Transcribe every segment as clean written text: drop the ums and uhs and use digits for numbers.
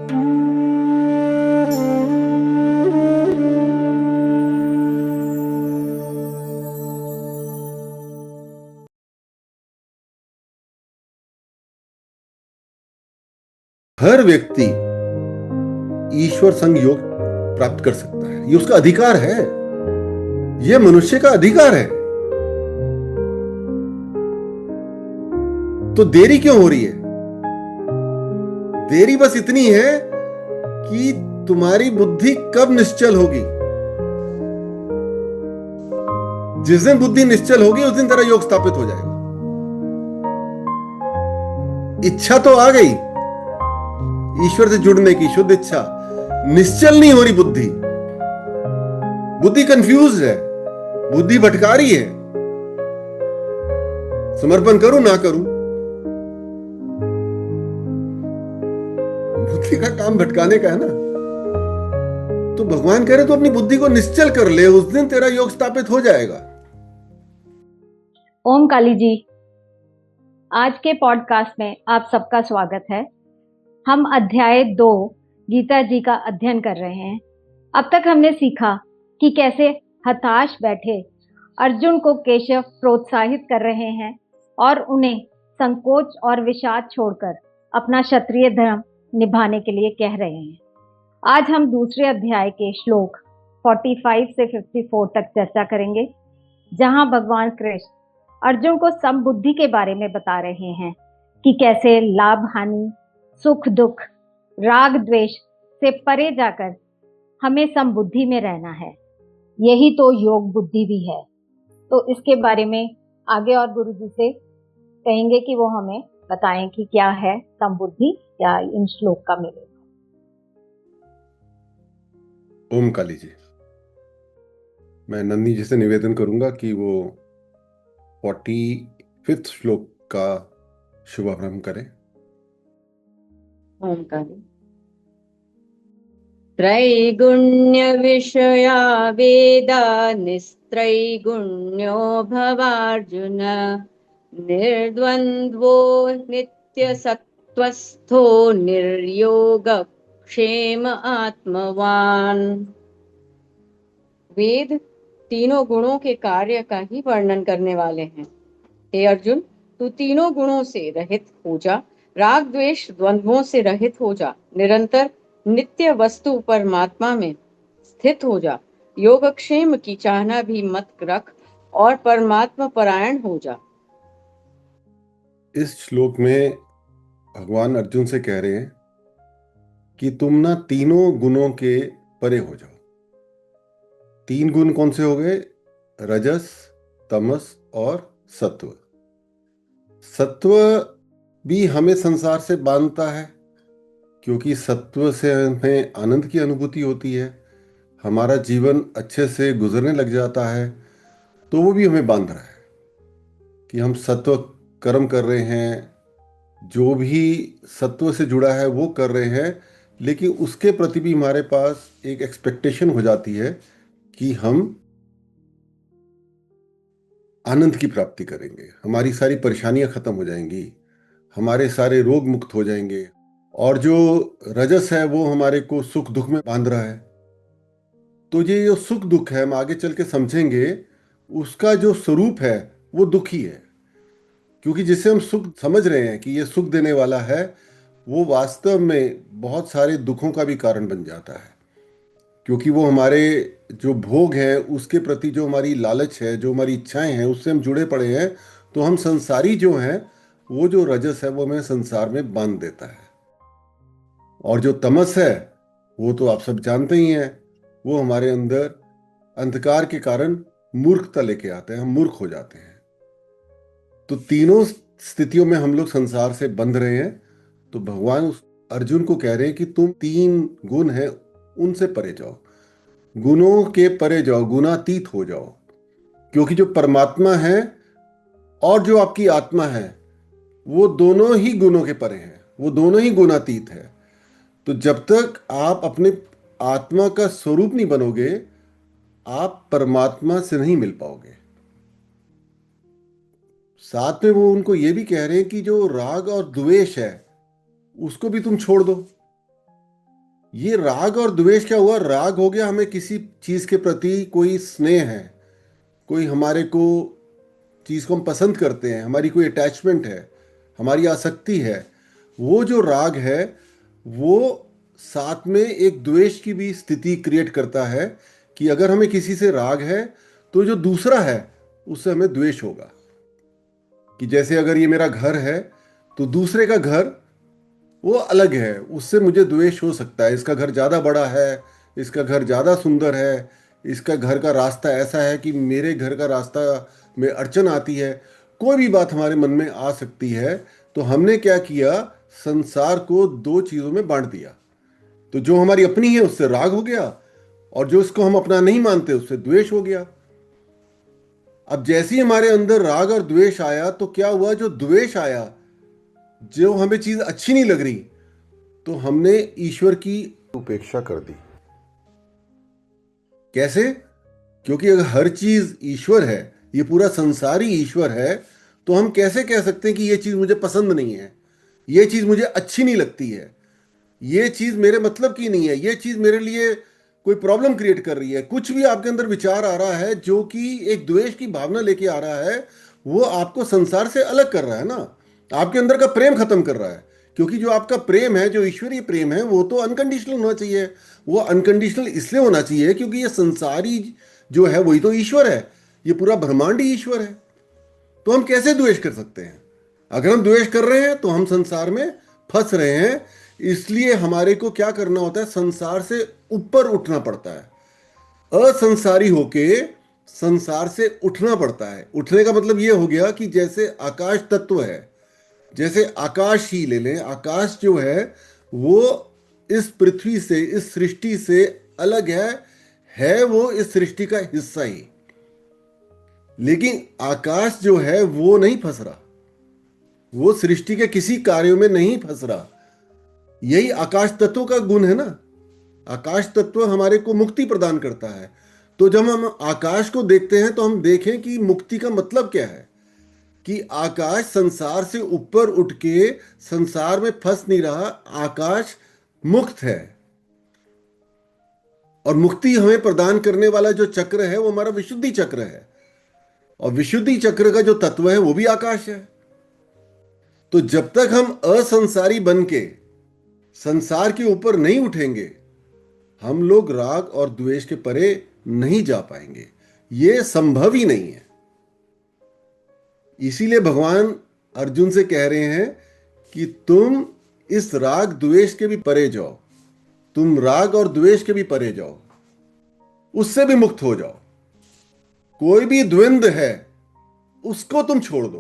हर व्यक्ति ईश्वर संग योग प्राप्त कर सकता है। ये उसका अधिकार है। ये मनुष्य का अधिकार है। तो देरी क्यों हो रही है? देरी बस इतनी है कि तुम्हारी बुद्धि कब निश्चल होगी। जिस दिन बुद्धि निश्चल होगी उस दिन तेरा योग स्थापित हो जाएगा। इच्छा तो आ गई, ईश्वर से जुड़ने की शुद्ध इच्छा। निश्चल नहीं हो रही बुद्धि। बुद्धि कंफ्यूज है, बुद्धि भटका रही है। समर्पण करूं ना करूं, बुद्धि का काम भटकाने का है ना। तो भगवान कह रहे तो अपनी बुद्धि को निश्चल कर ले, उस दिन तेरा योग स्थापित हो जाएगा। ओम काली जी, आज के पॉडकास्ट में आप सबका स्वागत है। हम अध्याय 2 गीता जी का अध्ययन कर रहे हैं। अब तक हमने सीखा कि कैसे हताश बैठे अर्जुन को केशव प्रोत्साहित कर रहे हैं और उन्हें संकोच और विषाद छोड़कर अपना क्षत्रिय धर्म निभाने के लिए कह रहे हैं। आज हम दूसरे अध्याय के श्लोक 45 से 54 तक चर्चा करेंगे, जहां भगवान कृष्ण अर्जुन को समबुद्धि के बारे में बता रहे हैं कि कैसे लाभ हानि, सुख दुख, राग द्वेष से परे जाकर हमें समबुद्धि में रहना है। यही तो योग बुद्धि भी है। तो इसके बारे में आगे और गुरु जी से कहेंगे कि वो हमें बताएं कि क्या है समबुद्धि या इन श्लोक का मीनिंग। ओम काली जी, मैं नंदी जी से निवेदन करूंगा कि वो 45 श्लोक का शुभारंभ करें। ओम काली। त्रैगुण्य विषया वेदा निस्त्रैगुण्यो भवार्जुन, निर्द्वन्द्वो नित्यसत्त्वस्थो निर्योगक्षेम आत्मवान। वेद तीनों गुणों के कार्य का ही वर्णन करने वाले हैं। हे अर्जुन, तू तीनों गुणों से रहित हो जा, राग द्वेष द्वंद्वों से रहित हो जा, निरंतर नित्य वस्तु परमात्मा में स्थित हो जा, योगक्षेम की चाहना भी मत रख और परमात्मा परायण हो जा। इस श्लोक में भगवान अर्जुन से कह रहे हैं कि तुम ना तीनों गुणों के परे हो जाओ। 3 गुण कौन से हो गए? रजस, तमस और सत्व। सत्व भी हमें संसार से बांधता है, क्योंकि सत्व से हमें आनंद की अनुभूति होती है, हमारा जीवन अच्छे से गुजरने लग जाता है। तो वो भी हमें बांध रहा है कि हम सत्व कर्म कर रहे हैं, जो भी सत्व से जुड़ा है वो कर रहे हैं, लेकिन उसके प्रति भी हमारे पास एक एक्सपेक्टेशन हो जाती है कि हम आनंद की प्राप्ति करेंगे, हमारी सारी परेशानियां खत्म हो जाएंगी, हमारे सारे रोग मुक्त हो जाएंगे। और जो रजस है वो हमारे को सुख दुख में बांध रहा है। तो ये जो सुख दुख है हम आगे चल के समझेंगे, उसका जो स्वरूप है वो दुखी है। क्योंकि जिसे हम सुख समझ रहे हैं कि ये सुख देने वाला है, वो वास्तव में बहुत सारे दुखों का भी कारण बन जाता है। क्योंकि वो हमारे जो भोग हैं उसके प्रति जो हमारी लालच है, जो हमारी इच्छाएं हैं, उससे हम जुड़े पड़े हैं। तो हम संसारी जो हैं, वो जो रजस है वो हमें संसार में बांध देता है। और जो तमस है वो तो आप सब जानते ही हैं, वो हमारे अंदर अंधकार के कारण मूर्खता लेके आते हैं, हम मूर्ख हो जाते हैं। तो तीनों स्थितियों में हम लोग संसार से बंध रहे हैं। तो भगवान अर्जुन को कह रहे हैं कि तुम 3 गुण हैं उनसे परे जाओ, गुणों के परे जाओ, गुणातीत हो जाओ। क्योंकि जो परमात्मा है और जो आपकी आत्मा है वो दोनों ही गुणों के परे हैं, वो दोनों ही गुणातीत है। तो जब तक आप अपने आत्मा का स्वरूप नहीं बनोगे, आप परमात्मा से नहीं मिल पाओगे। साथ में वो उनको ये भी कह रहे हैं कि जो राग और द्वेष है उसको भी तुम छोड़ दो। ये राग और द्वेष क्या हुआ? राग हो गया हमें किसी चीज के प्रति कोई स्नेह है, कोई हमारे को चीज को हम पसंद करते हैं, हमारी कोई अटैचमेंट है, हमारी आसक्ति है। वो जो राग है वो साथ में एक द्वेष की भी स्थिति क्रिएट करता है कि अगर हमें किसी से राग है तो जो दूसरा है उससे हमें द्वेष होगा। कि जैसे अगर ये मेरा घर है तो दूसरे का घर वो अलग है, उससे मुझे द्वेष हो सकता है। इसका घर ज़्यादा बड़ा है, इसका घर ज़्यादा सुंदर है, इसका घर का रास्ता ऐसा है कि मेरे घर का रास्ता में अड़चन आती है। कोई भी बात हमारे मन में आ सकती है। तो हमने क्या किया, संसार को दो चीज़ों में बांट दिया। तो जो हमारी अपनी है उससे राग हो गया, और जो इसको हम अपना नहीं मानते उससे द्वेष हो गया। अब जैसे ही हमारे अंदर राग और द्वेष आया तो क्या हुआ, जो द्वेष आया, जो हमें चीज अच्छी नहीं लग रही, तो हमने ईश्वर की उपेक्षा कर दी। कैसे? क्योंकि अगर हर चीज ईश्वर है, ये पूरा संसार ही ईश्वर है, तो हम कैसे कह सकते हैं कि ये चीज मुझे पसंद नहीं है, ये चीज मुझे अच्छी नहीं लगती है, ये चीज मेरे मतलब की नहीं है, ये चीज मेरे लिए कोई प्रॉब्लम क्रिएट कर रही है। कुछ भी आपके अंदर विचार आ रहा है जो कि एक द्वेष की भावना लेके आ रहा है, वो आपको संसार से अलग कर रहा है ना, आपके अंदर का प्रेम खत्म कर रहा है। क्योंकि जो आपका प्रेम है, जो ईश्वरीय प्रेम है, वो तो अनकंडीशनल होना चाहिए। वो अनकंडीशनल इसलिए होना चाहिए क्योंकि ये संसारी जो है वही तो ईश्वर है, ये पूरा ब्रह्मांड ही ईश्वर है। तो हम कैसे द्वेष कर सकते हैं? अगर हम द्वेष कर रहे हैं तो हम संसार में फंस रहे हैं। इसलिए हमारे को क्या करना होता है, संसार से ऊपर उठना पड़ता है। असंसारी होके संसार से उठना पड़ता है। उठने का मतलब यह हो गया कि जैसे आकाश तत्व है, जैसे आकाश ही ले लें, आकाश जो है वो इस पृथ्वी से, इस सृष्टि से अलग है वो इस सृष्टि का हिस्सा ही। लेकिन आकाश जो है वो नहीं फंस रहा, वो सृष्टि के किसी कार्यों में नहीं फंस रहा। यही आकाश तत्व का गुण है ना। आकाश तत्व हमारे को मुक्ति प्रदान करता है। तो जब हम आकाश को देखते हैं तो हम देखें कि मुक्ति का मतलब क्या है, कि आकाश संसार से ऊपर उठ के संसार में फंस नहीं रहा, आकाश मुक्त है। और मुक्ति हमें प्रदान करने वाला जो चक्र है वो हमारा विशुद्धि चक्र है, और विशुद्धि चक्र का जो तत्व है वो भी आकाश है। तो जब तक हम असंसारी बन के संसार के ऊपर नहीं उठेंगे, हम लोग राग और द्वेष के परे नहीं जा पाएंगे। ये संभव ही नहीं है। इसीलिए भगवान अर्जुन से कह रहे हैं कि तुम इस राग द्वेष के भी परे जाओ, तुम राग और द्वेष के भी परे जाओ, उससे भी मुक्त हो जाओ। कोई भी द्वंद्व है उसको तुम छोड़ दो,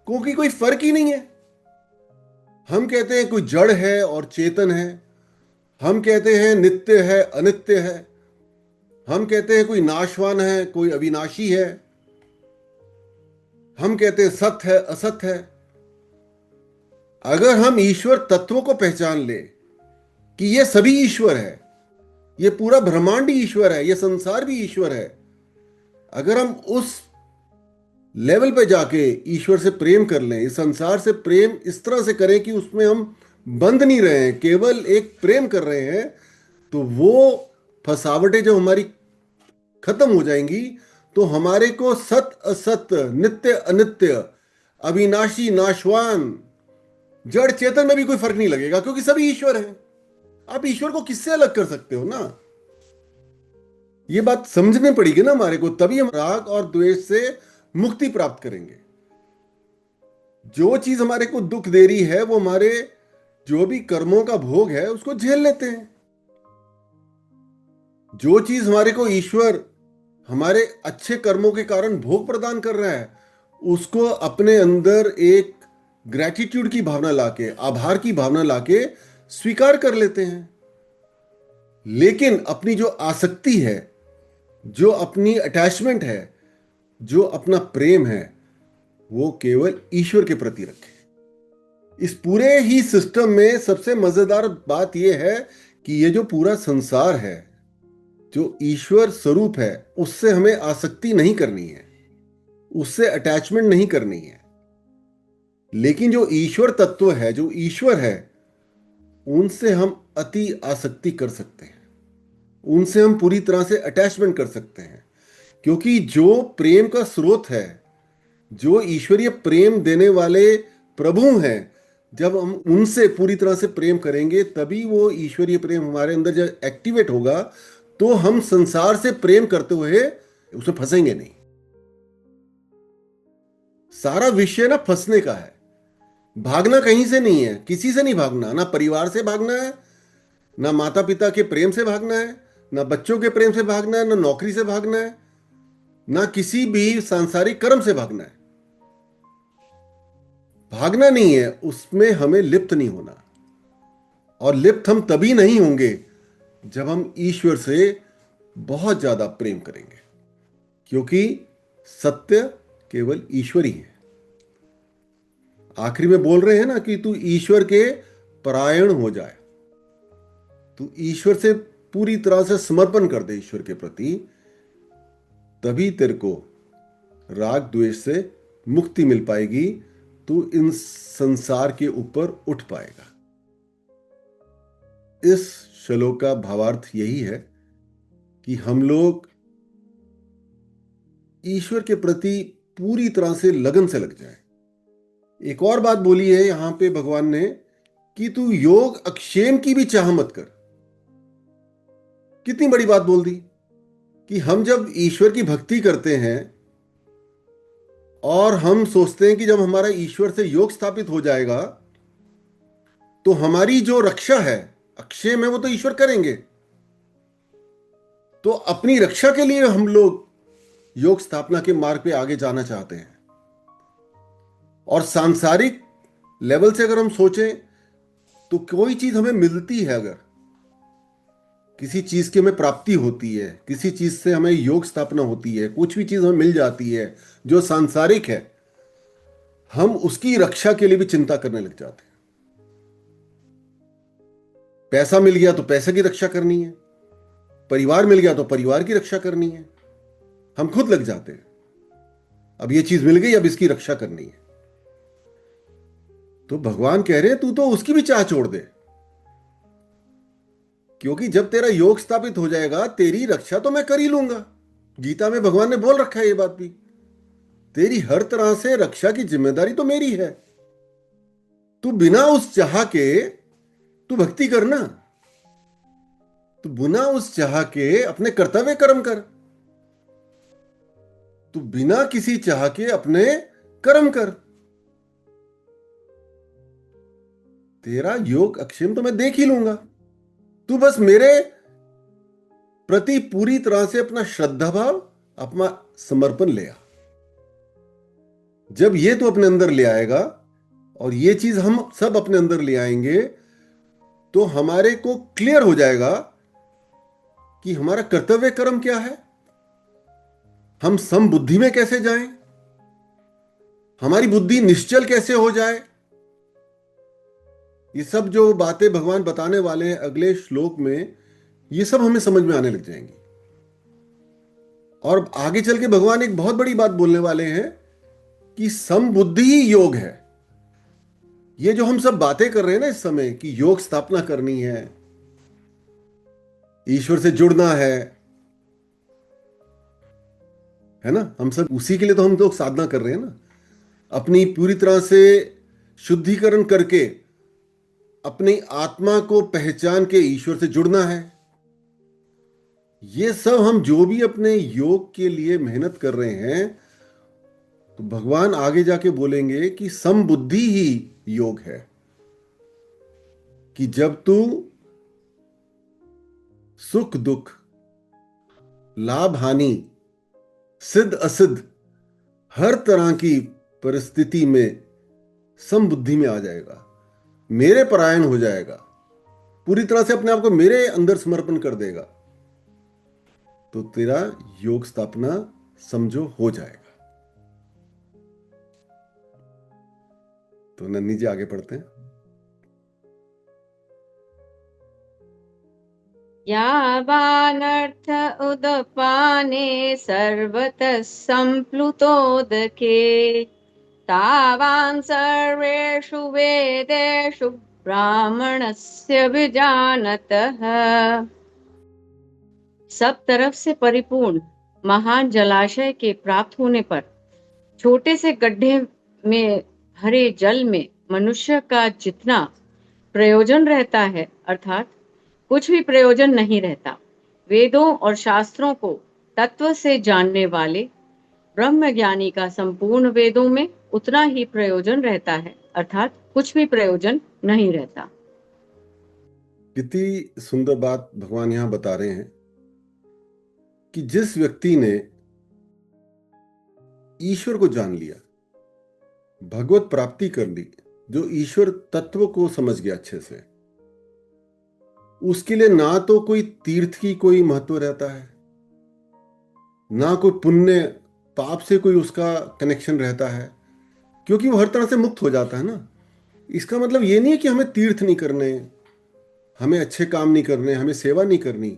क्योंकि कोई फर्क ही नहीं है। हम कहते हैं कोई जड़ है और चेतन है, हम कहते हैं नित्य है अनित्य है, हम कहते हैं कोई नाशवान है कोई अविनाशी है, हम कहते हैं सत्य है असत्य है। अगर हम ईश्वर तत्वों को पहचान ले कि ये सभी ईश्वर है, ये पूरा ब्रह्मांड ही ईश्वर है, ये संसार भी ईश्वर है, अगर हम उस लेवल पे जाके ईश्वर से प्रेम कर लें, इस संसार से प्रेम इस तरह से करें कि उसमें हम बंध नहीं रहे हैं, केवल एक प्रेम कर रहे हैं, तो वो फसावटें जो हमारी खत्म हो जाएंगी। तो हमारे को सत्य असत्य, नित्य अनित्य, अविनाशी नाशवान, जड़ चेतन में भी कोई फर्क नहीं लगेगा, क्योंकि सभी ईश्वर हैं। आप ईश्वर को किससे अलग कर सकते हो ना? ये बात समझने पड़ेगी ना हमारे को, तभी हम राग और द्वेष से मुक्ति प्राप्त करेंगे। जो चीज हमारे को दुख दे रही है वो हमारे जो भी कर्मों का भोग है उसको झेल लेते हैं। जो चीज हमारे को ईश्वर हमारे अच्छे कर्मों के कारण भोग प्रदान कर रहा है, उसको अपने अंदर एक ग्रैटिट्यूड की भावना लाके, आभार की भावना लाके स्वीकार कर लेते हैं। लेकिन अपनी जो आसक्ति है, जो अपनी अटैचमेंट है, जो अपना प्रेम है, वो केवल ईश्वर के प्रति रखें। इस पूरे ही सिस्टम में सबसे मजेदार बात यह है कि ये जो पूरा संसार है, जो ईश्वर स्वरूप है, उससे हमें आसक्ति नहीं करनी है, उससे अटैचमेंट नहीं करनी है। लेकिन जो ईश्वर तत्व है, जो ईश्वर है, उनसे हम अति आसक्ति कर सकते हैं, उनसे हम पूरी तरह से अटैचमेंट कर सकते हैं। क्योंकि जो प्रेम का स्रोत है, जो ईश्वरीय प्रेम देने वाले प्रभु हैं, जब हम उनसे पूरी तरह से प्रेम करेंगे तभी वो ईश्वरीय प्रेम हमारे अंदर जब एक्टिवेट होगा, तो हम संसार से प्रेम करते हुए उसमें फंसेंगे नहीं। सारा विषय ना फंसने का है, भागना कहीं से नहीं है, किसी से नहीं भागना, ना परिवार से भागना है, ना माता पिता के प्रेम से भागना है, ना बच्चों के प्रेम से भागना है, ना नौकरी से भागना है, ना किसी भी सांसारिक कर्म से भागना है। भागना नहीं है, उसमें हमें लिप्त नहीं होना। और लिप्त हम तभी नहीं होंगे जब हम ईश्वर से बहुत ज्यादा प्रेम करेंगे, क्योंकि सत्य केवल ईश्वर ही है। आखिरी में बोल रहे हैं ना कि तू ईश्वर के परायण हो जाए, तू ईश्वर से पूरी तरह से समर्पण कर दे ईश्वर के प्रति, तभी तेरे को राग द्वेष से मुक्ति मिल पाएगी, तू इन संसार के ऊपर उठ पाएगा। इस श्लोक का भावार्थ यही है कि हम लोग ईश्वर के प्रति पूरी तरह से लगन से लग जाए। एक और बात बोली है यहां पे भगवान ने कि तू योग अक्षेम की भी चाह मत कर। कितनी बड़ी बात बोल दी कि हम जब ईश्वर की भक्ति करते हैं और हम सोचते हैं कि जब हमारा ईश्वर से योग स्थापित हो जाएगा तो हमारी जो रक्षा है, अक्षय में, वो तो ईश्वर करेंगे। तो अपनी रक्षा के लिए हम लोग योग स्थापना के मार्ग पे आगे जाना चाहते हैं। और सांसारिक लेवल से अगर हम सोचें तो कोई चीज हमें मिलती है, अगर किसी चीज की हमें प्राप्ति होती है, किसी चीज से हमें योग स्थापना होती है, कुछ भी चीज हमें मिल जाती है जो सांसारिक है, हम उसकी रक्षा के लिए भी चिंता करने लग जाते हैं। पैसा मिल गया तो पैसे की रक्षा करनी है, परिवार मिल गया तो परिवार की रक्षा करनी है, हम खुद लग जाते हैं। अब ये चीज मिल गई, अब इसकी रक्षा करनी है। तो भगवान कह रहे हैं तू तो उसकी भी चाह छोड़ दे, क्योंकि जब तेरा योग स्थापित हो जाएगा तेरी रक्षा तो मैं कर ही लूंगा। गीता में भगवान ने बोल रखा है ये बात भी, तेरी हर तरह से रक्षा की जिम्मेदारी तो मेरी है। तू बिना उस चाह के तू भक्ति करना, तू बिना उस चाह के अपने कर्तव्य कर्म कर, तू बिना किसी चाह के अपने कर्म कर। तेरा योग अक्षेम तो मैं देख ही लूंगा, तू बस मेरे प्रति पूरी तरह से अपना श्रद्धा भाव, अपना समर्पण ले आ। जब ये तू अपने अंदर ले आएगा और ये चीज हम सब अपने अंदर ले आएंगे, तो हमारे को क्लियर हो जाएगा कि हमारा कर्तव्य कर्म क्या है, हम समबुद्धि में कैसे जाएं, हमारी बुद्धि निश्चल कैसे हो जाए। ये सब जो बातें भगवान बताने वाले हैं अगले श्लोक में, ये सब हमें समझ में आने लग जाएंगी। और आगे चल के भगवान एक बहुत बड़ी बात बोलने वाले हैं कि समबुद्धि ही योग है। ये जो हम सब बातें कर रहे हैं ना इस समय कि योग स्थापना करनी है, ईश्वर से जुड़ना है ना, हम सब उसी के लिए तो हम लोग साधना कर रहे हैं ना। अपनी पूरी तरह से शुद्धिकरण करके अपनी आत्मा को पहचान के ईश्वर से जुड़ना है। ये सब हम जो भी अपने योग के लिए मेहनत कर रहे हैं, तो भगवान आगे जाके बोलेंगे कि समबुद्धि ही योग है। कि जब तू सुख दुख, लाभ हानि, सिद्ध असिद्ध, हर तरह की परिस्थिति में समबुद्धि में आ जाएगा, मेरे परायण हो जाएगा, पूरी तरह से अपने आप को मेरे अंदर समर्पण कर देगा, तो तेरा योग स्थापना समझो हो जाएगा। तो नन्नी जी आगे पढ़ते हैं। यावानर्थ उदपाने सर्वतः सम्प्लुतोदके तावान् सर्वेषु वेदेषु ब्राह्मणस्य विजानतः। सब तरफ से परिपूर्ण महान जलाशय के प्राप्त होने पर छोटे से गड्ढे में भरे जल में मनुष्य का जितना प्रयोजन रहता है, अर्थात कुछ भी प्रयोजन नहीं रहता। वेदों और शास्त्रों को तत्व से जानने वाले ब्रह्मज्ञानी का संपूर्ण वेदों में उतना ही प्रयोजन रहता है, अर्थात कुछ भी प्रयोजन नहीं रहता। कितनी सुंदर बात भगवान यहाँ बता रहे हैं कि जिस व्यक्ति ने ईश्वर को जान लिया, भगवत प्राप्ति कर ली, जो ईश्वर तत्व को समझ गया अच्छे से, उसके लिए ना तो कोई तीर्थ की कोई महत्व रहता है, ना कोई पुण्य पाप से कोई उसका कनेक्शन रहता है, क्योंकि वो हर तरह से मुक्त हो जाता है ना। इसका मतलब ये नहीं है कि हमें तीर्थ नहीं करने, हमें अच्छे काम नहीं करने, हमें सेवा नहीं करनी,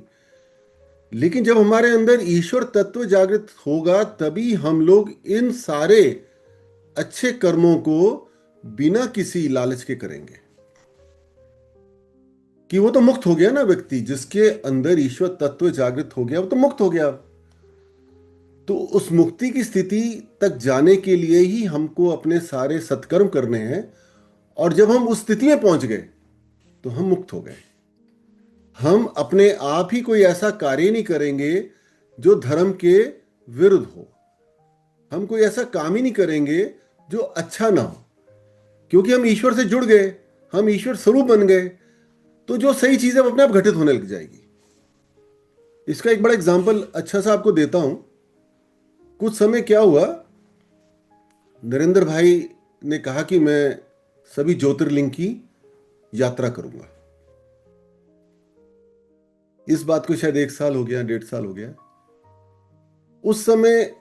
लेकिन जब हमारे अंदर ईश्वर तत्व जागृत होगा तभी हम लोग इन सारे अच्छे कर्मों को बिना किसी लालच के करेंगे। कि वो तो मुक्त हो गया ना व्यक्ति, जिसके अंदर ईश्वर तत्व जागृत हो गया वो तो मुक्त हो गया। तो उस मुक्ति की स्थिति तक जाने के लिए ही हमको अपने सारे सत्कर्म करने हैं, और जब हम उस स्थिति में पहुंच गए तो हम मुक्त हो गए। हम अपने आप ही कोई ऐसा कार्य नहीं करेंगे जो धर्म के विरुद्ध हो, हम कोई ऐसा काम ही नहीं करेंगे जो अच्छा ना हो, क्योंकि हम ईश्वर से जुड़ गए, हम ईश्वर स्वरूप बन गए, तो जो सही चीजें अपने आप घटित होने लग जाएगी। इसका एक बड़ा एग्जाम्पल अच्छा सा आपको देता हूं। कुछ समय क्या हुआ, नरेंद्र भाई ने कहा कि मैं सभी ज्योतिर्लिंग की यात्रा करूंगा। इस बात को शायद 1 साल हो गया, 1.5 साल हो गया। उस समय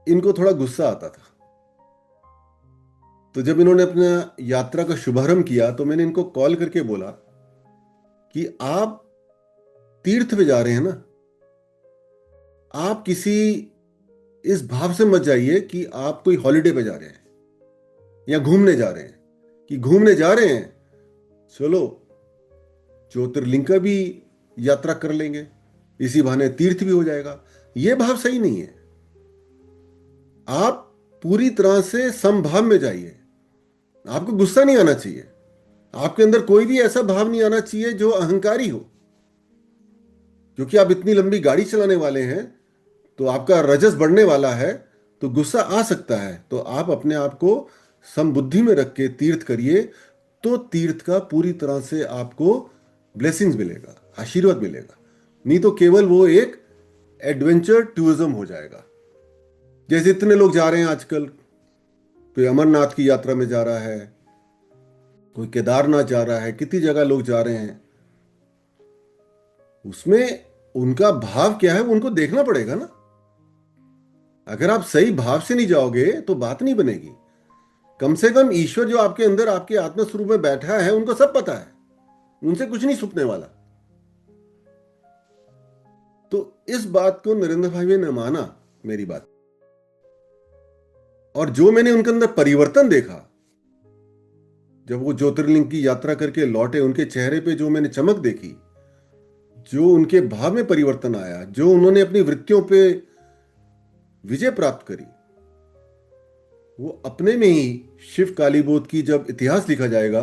इनको थोड़ा गुस्सा आता था, तो जब इन्होंने अपना यात्रा का शुभारंभ किया तो मैंने इनको कॉल करके बोला कि आप तीर्थ पे जा रहे हैं ना, आप किसी इस भाव से मत जाइए कि आप कोई हॉलिडे पे जा रहे हैं या घूमने जा रहे हैं, कि घूमने जा रहे हैं चलो ज्योतिर्लिंग का भी यात्रा कर लेंगे, इसी बहाने तीर्थ भी हो जाएगा। यह भाव सही नहीं है। आप पूरी तरह से समभाव में जाइए, आपको गुस्सा नहीं आना चाहिए, आपके अंदर कोई भी ऐसा भाव नहीं आना चाहिए जो अहंकारी हो, क्योंकि आप इतनी लंबी गाड़ी चलाने वाले हैं तो आपका रजस बढ़ने वाला है, तो गुस्सा आ सकता है। तो आप अपने आप को समबुद्धि में रख के तीर्थ करिए, तो तीर्थ का पूरी तरह से आपको ब्लेसिंग्स मिलेगा, आशीर्वाद मिलेगा। नहीं तो केवल वो एक एडवेंचर टूरिज्म हो जाएगा। जैसे इतने लोग जा रहे हैं आजकल, कोई अमरनाथ की यात्रा में जा रहा है, कोई केदारनाथ जा रहा है, कितनी जगह लोग जा रहे हैं। उसमें उनका भाव क्या है वो उनको देखना पड़ेगा ना। अगर आप सही भाव से नहीं जाओगे तो बात नहीं बनेगी। कम से कम ईश्वर जो आपके अंदर, आपके आत्म स्वरूप में बैठा है, उनको सब पता है, उनसे कुछ नहीं छुपने वाला। तो इस बात को नरेंद्र भाई ने माना, मेरी बात, और जो मैंने उनके अंदर परिवर्तन देखा, जब वो ज्योतिर्लिंग की यात्रा करके लौटे, उनके चेहरे पे जो मैंने चमक देखी, जो उनके भाव में परिवर्तन आया, जो उन्होंने अपनी वृत्तियों पे विजय प्राप्त करी, वो अपने में ही शिव कालीबोध की जब इतिहास लिखा जाएगा,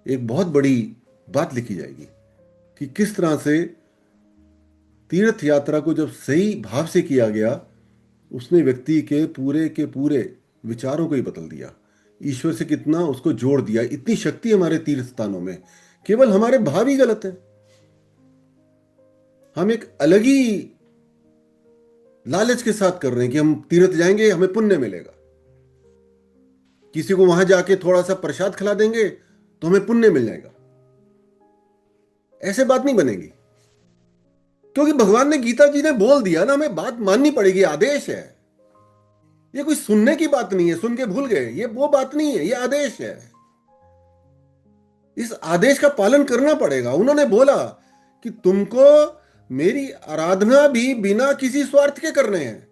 एक बहुत बड़ी बात लिखी जाएगी कि किस तरह से तीर्थ यात्रा को जब सही भाव से किया गया, उसने व्यक्ति के पूरे विचारों को ही बदल दिया, ईश्वर से कितना उसको जोड़ दिया। इतनी शक्ति हमारे तीर्थ स्थानों में, केवल हमारे भाव ही गलत है। हम एक अलग ही लालच के साथ कर रहे हैं कि हम तीर्थ जाएंगे हमें पुण्य मिलेगा, किसी को वहां जाके थोड़ा सा प्रसाद खिला देंगे तो हमें पुण्य मिल जाएगा। ऐसे बात नहीं बनेगी, क्योंकि भगवान ने, गीता जी ने बोल दिया ना, हमें बात माननी पड़ेगी, आदेश है। ये कोई सुनने की बात नहीं है, सुन के भूल गए, ये वो बात नहीं है, ये आदेश है। इस आदेश का पालन करना पड़ेगा। उन्होंने बोला कि तुमको मेरी आराधना भी बिना किसी स्वार्थ के करने हैं,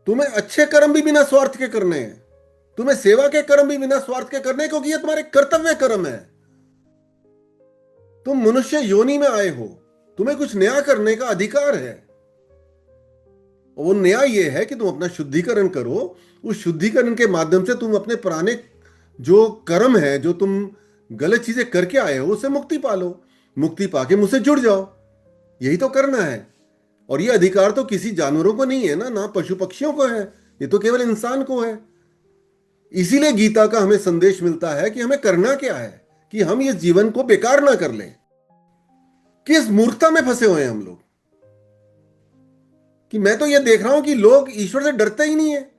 तुम्हें अच्छे कर्म भी बिना स्वार्थ के करने हैं, तुम्हें सेवा के कर्म भी बिना स्वार्थ के करने, क्योंकि ये तुम्हारे कर्तव्य कर्म है। तुम मनुष्य योनि में आए हो, तुम्हें कुछ नया करने का अधिकार है। और वो नया ये है कि तुम अपना शुद्धिकरण करो। उस शुद्धिकरण के माध्यम से तुम अपने पुराने जो कर्म है, जो तुम गलत चीजें करके आए हो, उससे मुक्ति पालो। मुक्ति पाके मुझसे जुड़ जाओ, यही तो करना है। और ये अधिकार तो किसी जानवरों को नहीं है ना पशु पक्षियों को है, ये तो केवल इंसान को है। इसीलिए गीता का हमें संदेश मिलता है कि हमें करना क्या है, कि हम इस जीवन को बेकार ना कर लें। किस मूर्खता में फंसे हुए हैं हम लोग, कि मैं तो ये देख रहा हूं कि लोग ईश्वर से डरते ही नहीं है।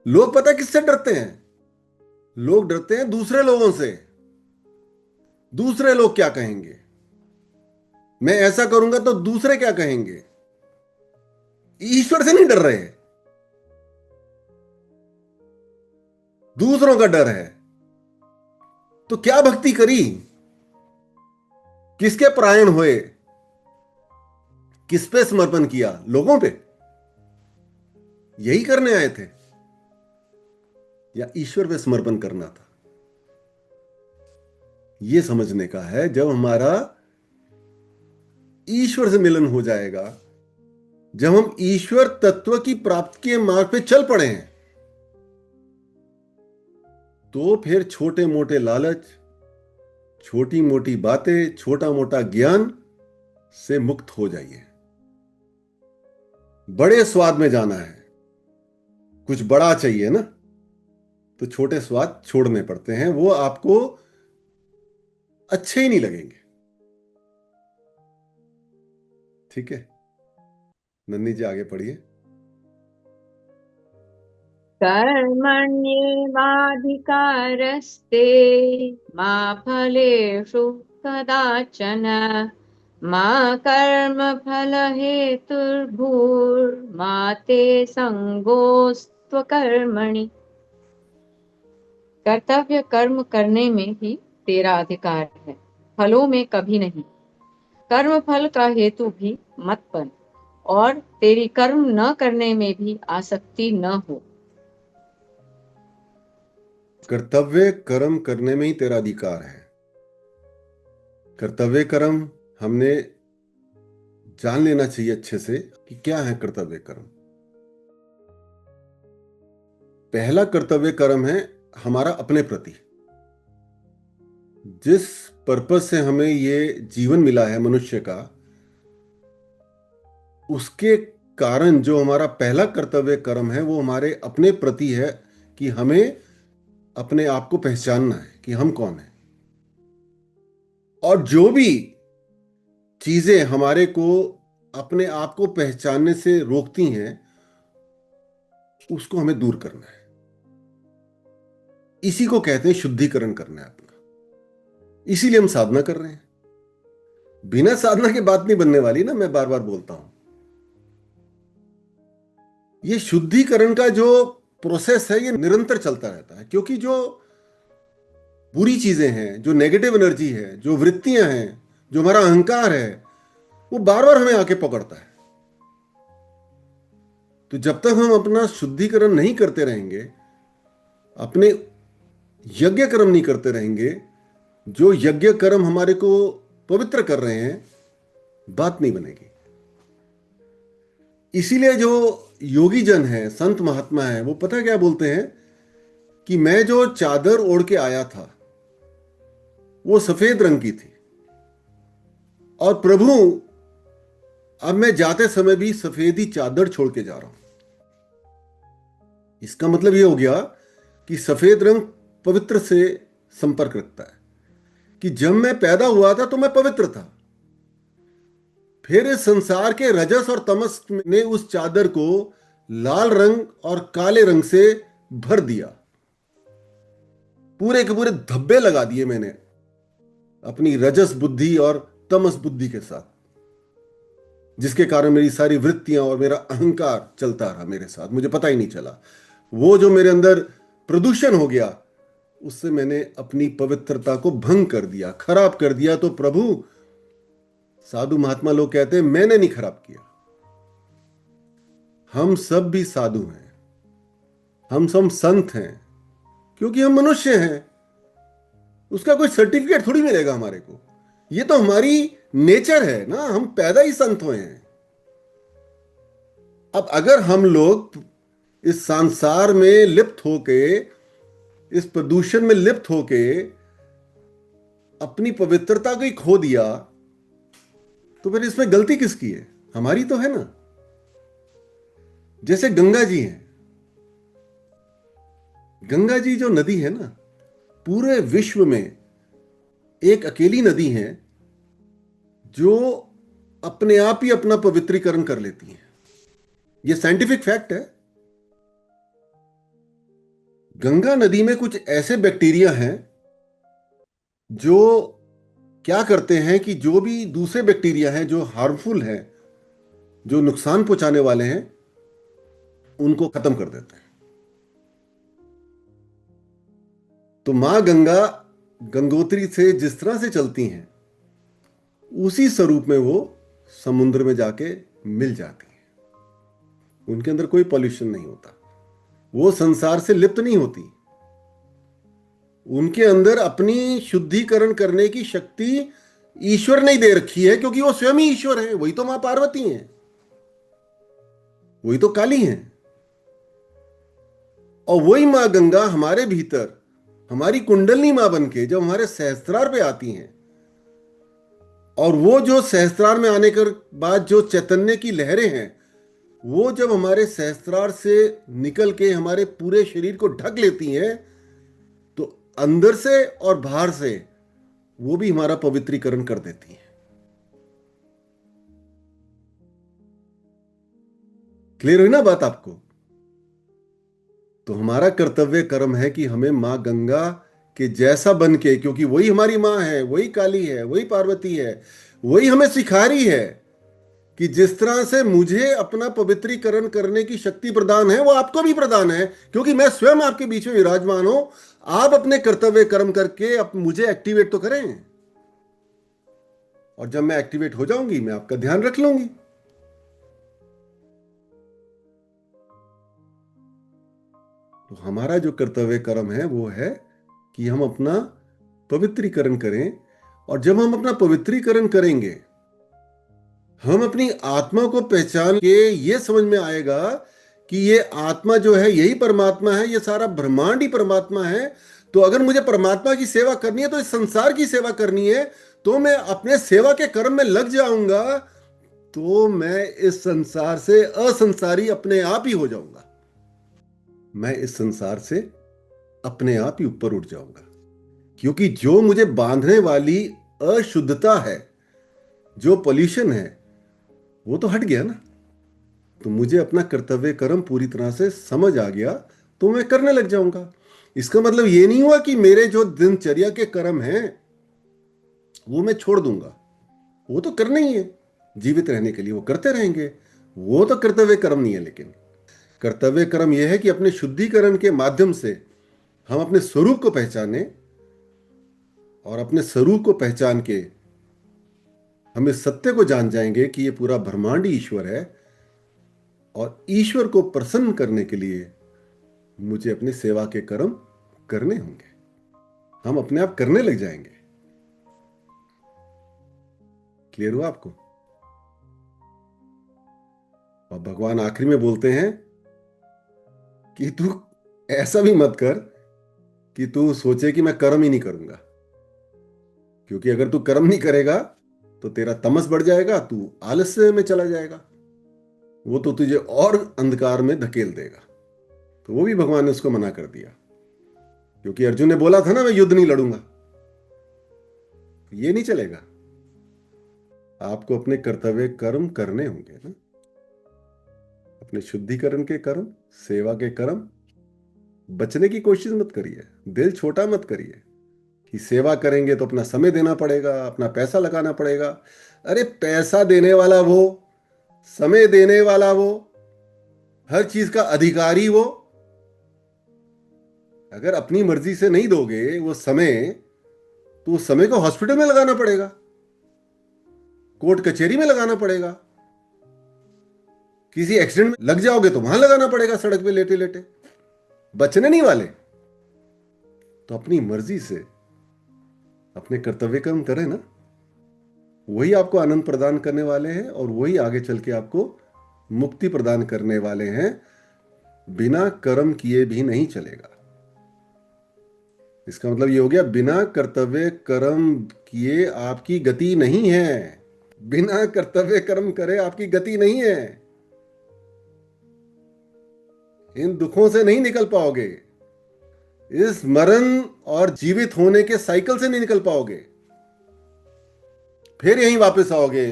लोग पता किससे डरते हैं? लोग डरते हैं दूसरे लोगों से। दूसरे लोग क्या कहेंगे, मैं ऐसा करूंगा तो दूसरे क्या कहेंगे। ईश्वर से नहीं डर रहे, दूसरों का डर है। तो क्या भक्ति करी, किसके परायण हुए, किस पे समर्पण किया? लोगों पे? यही करने आए थे या ईश्वर पे समर्पण करना था? यह समझने का है। जब हमारा ईश्वर से मिलन हो जाएगा, जब हम ईश्वर तत्व की प्राप्ति के मार्ग पे चल पड़े हैं, तो फिर छोटे मोटे लालच, छोटी मोटी बातें, छोटा मोटा ज्ञान से मुक्त हो जाइए। बड़े स्वाद में जाना है, कुछ बड़ा चाहिए ना, तो छोटे स्वाद छोड़ने पड़ते हैं। वो आपको अच्छे ही नहीं लगेंगे। ठीक है, नन्नी जी आगे पढ़िए। कर्मण्येवाधिकारस्ते मा फलेषु कदाचन मा कर्मफलहेतुर्भूर्मा ते संगोऽस्त्वकर्मणि। कर्तव्य कर्म करने में ही तेरा अधिकार है, फलों में कभी नहीं। कर्म फल का हेतु भी मत बन, और तेरी कर्म न करने में भी आसक्ति न हो। कर्तव्य कर्म करने में ही तेरा अधिकार है। कर्तव्य कर्म हमने जान लेना चाहिए अच्छे से कि क्या है कर्तव्य कर्म। पहला कर्तव्य कर्म है हमारा अपने प्रति। जिस पर्पस से हमें ये जीवन मिला है मनुष्य का, उसके कारण जो हमारा पहला कर्तव्य कर्म है वो हमारे अपने प्रति है, कि हमें अपने आप को पहचानना है कि हम कौन हैं। और जो भी चीजें हमारे को अपने आप को पहचानने से रोकती हैं, उसको हमें दूर करना है। इसी को कहते हैं शुद्धिकरण करना है अपना। इसीलिए हम साधना कर रहे हैं। बिना साधना के बात नहीं बनने वाली ना, मैं बार बार बोलता हूं। ये शुद्धिकरण का जो प्रोसेस है ये निरंतर चलता रहता है, क्योंकि जो बुरी चीजें हैं, जो नेगेटिव एनर्जी है, जो वृत्तियां हैं, जो हमारा अहंकार है, वो बार बार हमें आके पकड़ता है। तो जब तक हम अपना शुद्धिकरण नहीं करते रहेंगे, अपने यज्ञ कर्म नहीं करते रहेंगे, जो यज्ञ कर्म हमारे को पवित्र कर रहे हैं, बात नहीं बनेगी। इसीलिए जो योगी जन है, संत महात्मा है, वो पता क्या बोलते हैं कि मैं जो चादर ओढ़ के आया था वो सफेद रंग की थी, और प्रभु अब मैं जाते समय भी सफेद ही चादर छोड़ के जा रहा हूं। इसका मतलब ये हो गया कि सफेद रंग पवित्र से संपर्क रखता है, कि जब मैं पैदा हुआ था तो मैं पवित्र था। फिर इस संसार के रजस और तमस ने उस चादर को लाल रंग और काले रंग से भर दिया। पूरे के पूरे धब्बे लगा दिए मैंने अपनी रजस बुद्धि और तमस बुद्धि के साथ, जिसके कारण मेरी सारी वृत्तियां और मेरा अहंकार चलता रहा मेरे साथ, मुझे पता ही नहीं चला। वो जो मेरे अंदर प्रदूषण हो गया, उससे मैंने अपनी पवित्रता को भंग कर दिया, खराब कर दिया। तो प्रभु, साधु महात्मा लोग कहते हैं मैंने नहीं खराब किया, हम सब भी साधु हैं, हम सब संत हैं, क्योंकि हम मनुष्य हैं। उसका कोई सर्टिफिकेट थोड़ी मिलेगा हमारे को। ये तो हमारी नेचर है ना, हम पैदा ही संत हुए हैं। अब अगर हम लोग इस संसार में लिप्त होके, इस प्रदूषण में लिप्त होके अपनी पवित्रता को ही खो दिया, तो फिर इसमें गलती किसकी है? हमारी तो है ना। जैसे गंगा जी हैं, गंगा जी जो नदी है ना, पूरे विश्व में एक अकेली नदी है जो अपने आप ही अपना पवित्रीकरण कर लेती है। यह साइंटिफिक फैक्ट है। गंगा नदी में कुछ ऐसे बैक्टीरिया हैं जो क्या करते हैं कि जो भी दूसरे बैक्टीरिया हैं जो हार्मफुल हैं, जो नुकसान पहुंचाने वाले हैं, उनको खत्म कर देते हैं। तो मां गंगा गंगोत्री से जिस तरह से चलती हैं, उसी स्वरूप में वो समुद्र में जाके मिल जाती हैं। उनके अंदर कोई पॉल्यूशन नहीं होता, वो संसार से लिप्त नहीं होती। उनके अंदर अपनी शुद्धिकरण करने की शक्ति ईश्वर ने दे रखी है, क्योंकि वो स्वयं ही ईश्वर है। वही तो मां पार्वती हैं, वही तो काली हैं। और वही मां गंगा हमारे भीतर, हमारी कुंडलनी मां बन के जब हमारे सहस्त्रार पे आती हैं, और वो जो सहस्त्रार में आने के बाद जो चैतन्य की लहरें हैं, वो जब हमारे सहस्त्रार से निकल के हमारे पूरे शरीर को ढक लेती हैं, तो अंदर से और बाहर से वो भी हमारा पवित्रीकरण कर देती हैं। क्लियर हुई ना बात आपको? तो हमारा कर्तव्य कर्म है कि हमें मां गंगा के जैसा बन के, क्योंकि वही हमारी मां है, वही काली है, वही पार्वती है, वही हमें सिखा रही है कि जिस तरह से मुझे अपना पवित्रीकरण करने की शक्ति प्रदान है, वो आपको भी प्रदान है, क्योंकि मैं स्वयं आपके बीच में विराजमान हूं। आप अपने कर्तव्य कर्म करके मुझे एक्टिवेट तो करें, और जब मैं एक्टिवेट हो जाऊंगी मैं आपका ध्यान रख लूंगी। तो हमारा जो कर्तव्य कर्म है वो है कि हम अपना पवित्रीकरण करें। और जब हम अपना पवित्रीकरण करेंगे, हम अपनी आत्मा को पहचान के ये समझ में आएगा कि ये आत्मा जो है यही परमात्मा है, ये सारा ब्रह्मांड ही परमात्मा है। तो अगर मुझे परमात्मा की सेवा करनी है, तो इस संसार की सेवा करनी है, तो मैं अपने सेवा के कर्म में लग जाऊंगा, तो मैं इस संसार से असंसारी अपने आप ही हो जाऊंगा। मैं इस संसार से अपने आप ही ऊपर उठ जाऊंगा, क्योंकि जो मुझे बांधने वाली अशुद्धता है, जो पॉल्यूशन है, वो तो हट गया ना। तो मुझे अपना कर्तव्य कर्म पूरी तरह से समझ आ गया, तो मैं करने लग जाऊंगा। इसका मतलब ये नहीं हुआ कि मेरे जो दिनचर्या के कर्म हैं वो मैं छोड़ दूंगा। वो तो करना ही है, जीवित रहने के लिए वो करते रहेंगे। वो तो कर्तव्य कर्म नहीं है। लेकिन कर्तव्य कर्म यह है कि अपने शुद्धिकरण के माध्यम से हम अपने स्वरूप को पहचाने, और अपने स्वरूप को पहचान के हम इस सत्य को जान जाएंगे कि ये पूरा ब्रह्मांड ही ईश्वर है, और ईश्वर को प्रसन्न करने के लिए मुझे अपनी सेवा के कर्म करने होंगे। हम अपने आप करने लग जाएंगे। क्लियर हुआ आपको? और भगवान आखिरी में बोलते हैं कि तू ऐसा भी मत कर कि तू सोचे कि मैं कर्म ही नहीं करूंगा, क्योंकि अगर तू कर्म नहीं करेगा तो तेरा तमस बढ़ जाएगा, तू आलस्य में चला जाएगा, वो तो तुझे और अंधकार में धकेल देगा। तो वो भी भगवान ने उसको मना कर दिया, क्योंकि अर्जुन ने बोला था ना मैं युद्ध नहीं लड़ूंगा। ये नहीं चलेगा, आपको अपने कर्तव्य कर्म करने होंगे ना, अपने शुद्धिकरण के कर्म, सेवा के कर्म। बचने की कोशिश मत करिए, दिल छोटा मत करिए कि सेवा करेंगे तो अपना समय देना पड़ेगा, अपना पैसा लगाना पड़ेगा। अरे पैसा देने वाला वो, समय देने वाला वो, हर चीज का अधिकारी वो, अगर अपनी मर्जी से नहीं दोगे वो समय, तो उस समय को हॉस्पिटल में लगाना पड़ेगा, कोर्ट कचहरी में लगाना पड़ेगा, किसी एक्सीडेंट में लग जाओगे तो वहां लगाना पड़ेगा, सड़क पे लेटे लेटे। बचने नहीं वाले। तो अपनी मर्जी से अपने कर्तव्य कर्म करें ना, वही आपको आनंद प्रदान करने वाले हैं और वही आगे चल के आपको मुक्ति प्रदान करने वाले हैं। बिना कर्म किए भी नहीं चलेगा। इसका मतलब ये हो गया, बिना कर्तव्य कर्म किए आपकी गति नहीं है। बिना कर्तव्य कर्म करे आपकी गति नहीं है। इन दुखों से नहीं निकल पाओगे, इस मरण और जीवित होने के साइकिल से नहीं निकल पाओगे, फिर यहीं वापस आओगे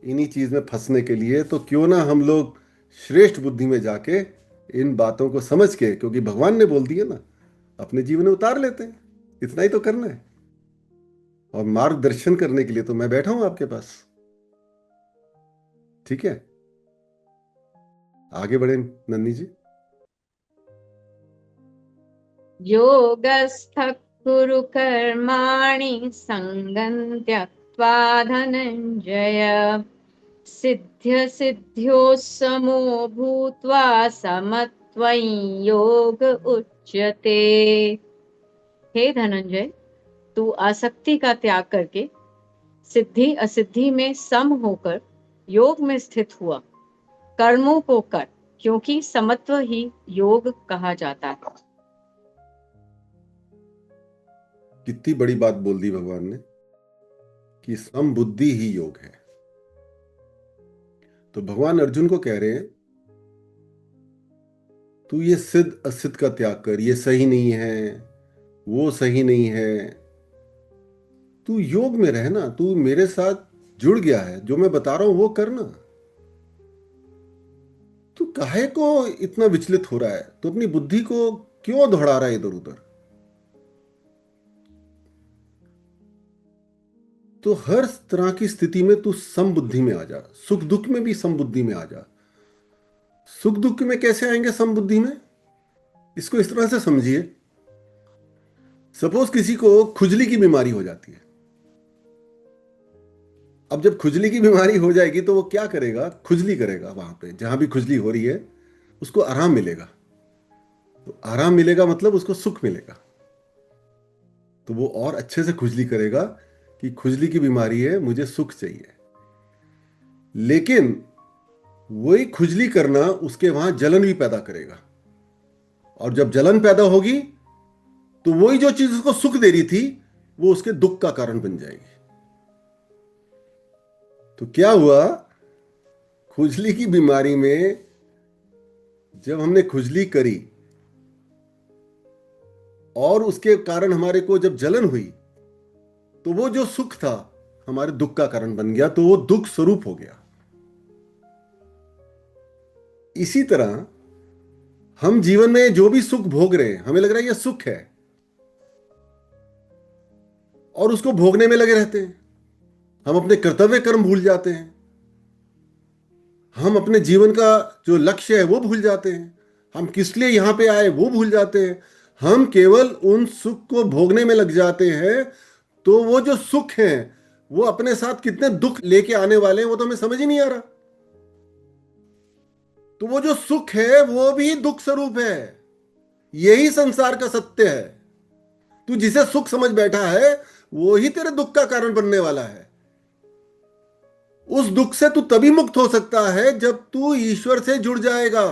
इन्हीं चीज में फंसने के लिए। तो क्यों ना हम लोग श्रेष्ठ बुद्धि में जाके इन बातों को समझ के, क्योंकि भगवान ने बोल दिया ना, अपने जीवन में उतार लेते हैं। इतना ही तो करना है। और मार्गदर्शन करने के लिए तो मैं बैठा हूं आपके पास। ठीक है, आगे बढ़े नंदी जी। योगस्थः कुरु कर्माणि संगं त्यक्त्वा धनञ्जय, सिद्ध्य सिद्ध्योः समो भूत्वा समत्वं योग उच्यते। हे धनंजय, तू आसक्ति का त्याग करके सिद्धि असिद्धि में सम होकर योग में स्थित हुआ। कर्मों को कर, क्योंकि समत्व ही योग कहा जाता है। कितनी बड़ी बात बोल दी भगवान ने कि समबुद्धि ही योग है। तो भगवान अर्जुन को कह रहे हैं, तू ये सिद्ध असिद्ध का त्याग कर, ये सही नहीं है, वो सही नहीं है। तू योग में रहना, तू मेरे साथ जुड़ गया है, जो मैं बता रहा हूं वो करना। तू काहे को इतना विचलित हो रहा है? तू अपनी बुद्धि को क्यों दौड़ा रहा है इधर उधर? तो हर तरह की स्थिति में तू समबुद्धि में आ जा, सुख दुख में भी समबुद्धि में आ जा। सुख दुख में कैसे आएंगे समबुद्धि में? इसको इस तरह से समझिए, सपोज किसी को खुजली की बीमारी हो जाती है। अब जब खुजली की बीमारी हो जाएगी तो वो क्या करेगा? खुजली करेगा, वहां पे जहां भी खुजली हो रही है उसको आराम मिलेगा। तो आराम मिलेगा मतलब उसको सुख मिलेगा, तो वो और अच्छे से खुजली करेगा कि खुजली की बीमारी है, मुझे सुख चाहिए। लेकिन वही खुजली करना उसके वहां जलन भी पैदा करेगा, और जब जलन पैदा होगी तो वही जो चीज उसको सुख दे रही थी वो उसके दुख का कारण बन जाएगी। तो क्या हुआ? खुजली की बीमारी में जब हमने खुजली करी और उसके कारण हमारे को जब जलन हुई, तो वो जो सुख था हमारे दुख का कारण बन गया, तो वो दुख स्वरूप हो गया। इसी तरह हम जीवन में जो भी सुख भोग रहे हैं, हमें लग रहा है ये सुख है, और उसको भोगने में लगे रहते हैं। हम अपने कर्तव्य कर्म भूल जाते हैं, हम अपने जीवन का जो लक्ष्य है वो भूल जाते हैं, हम किस लिए यहां पे आए वो भूल जाते हैं। हम केवल उन सुख को भोगने में लग जाते हैं। तो वो जो सुख है वो अपने साथ कितने दुख लेके आने वाले हैं वो तो हमें समझ ही नहीं आ रहा। तो वो जो सुख है वो भी दुख स्वरूप है। यही संसार का सत्य है। तू जिसे सुख समझ बैठा है वो ही तेरे दुख का कारण बनने वाला है। उस दुख से तू तभी मुक्त हो सकता है जब तू ईश्वर से जुड़ जाएगा।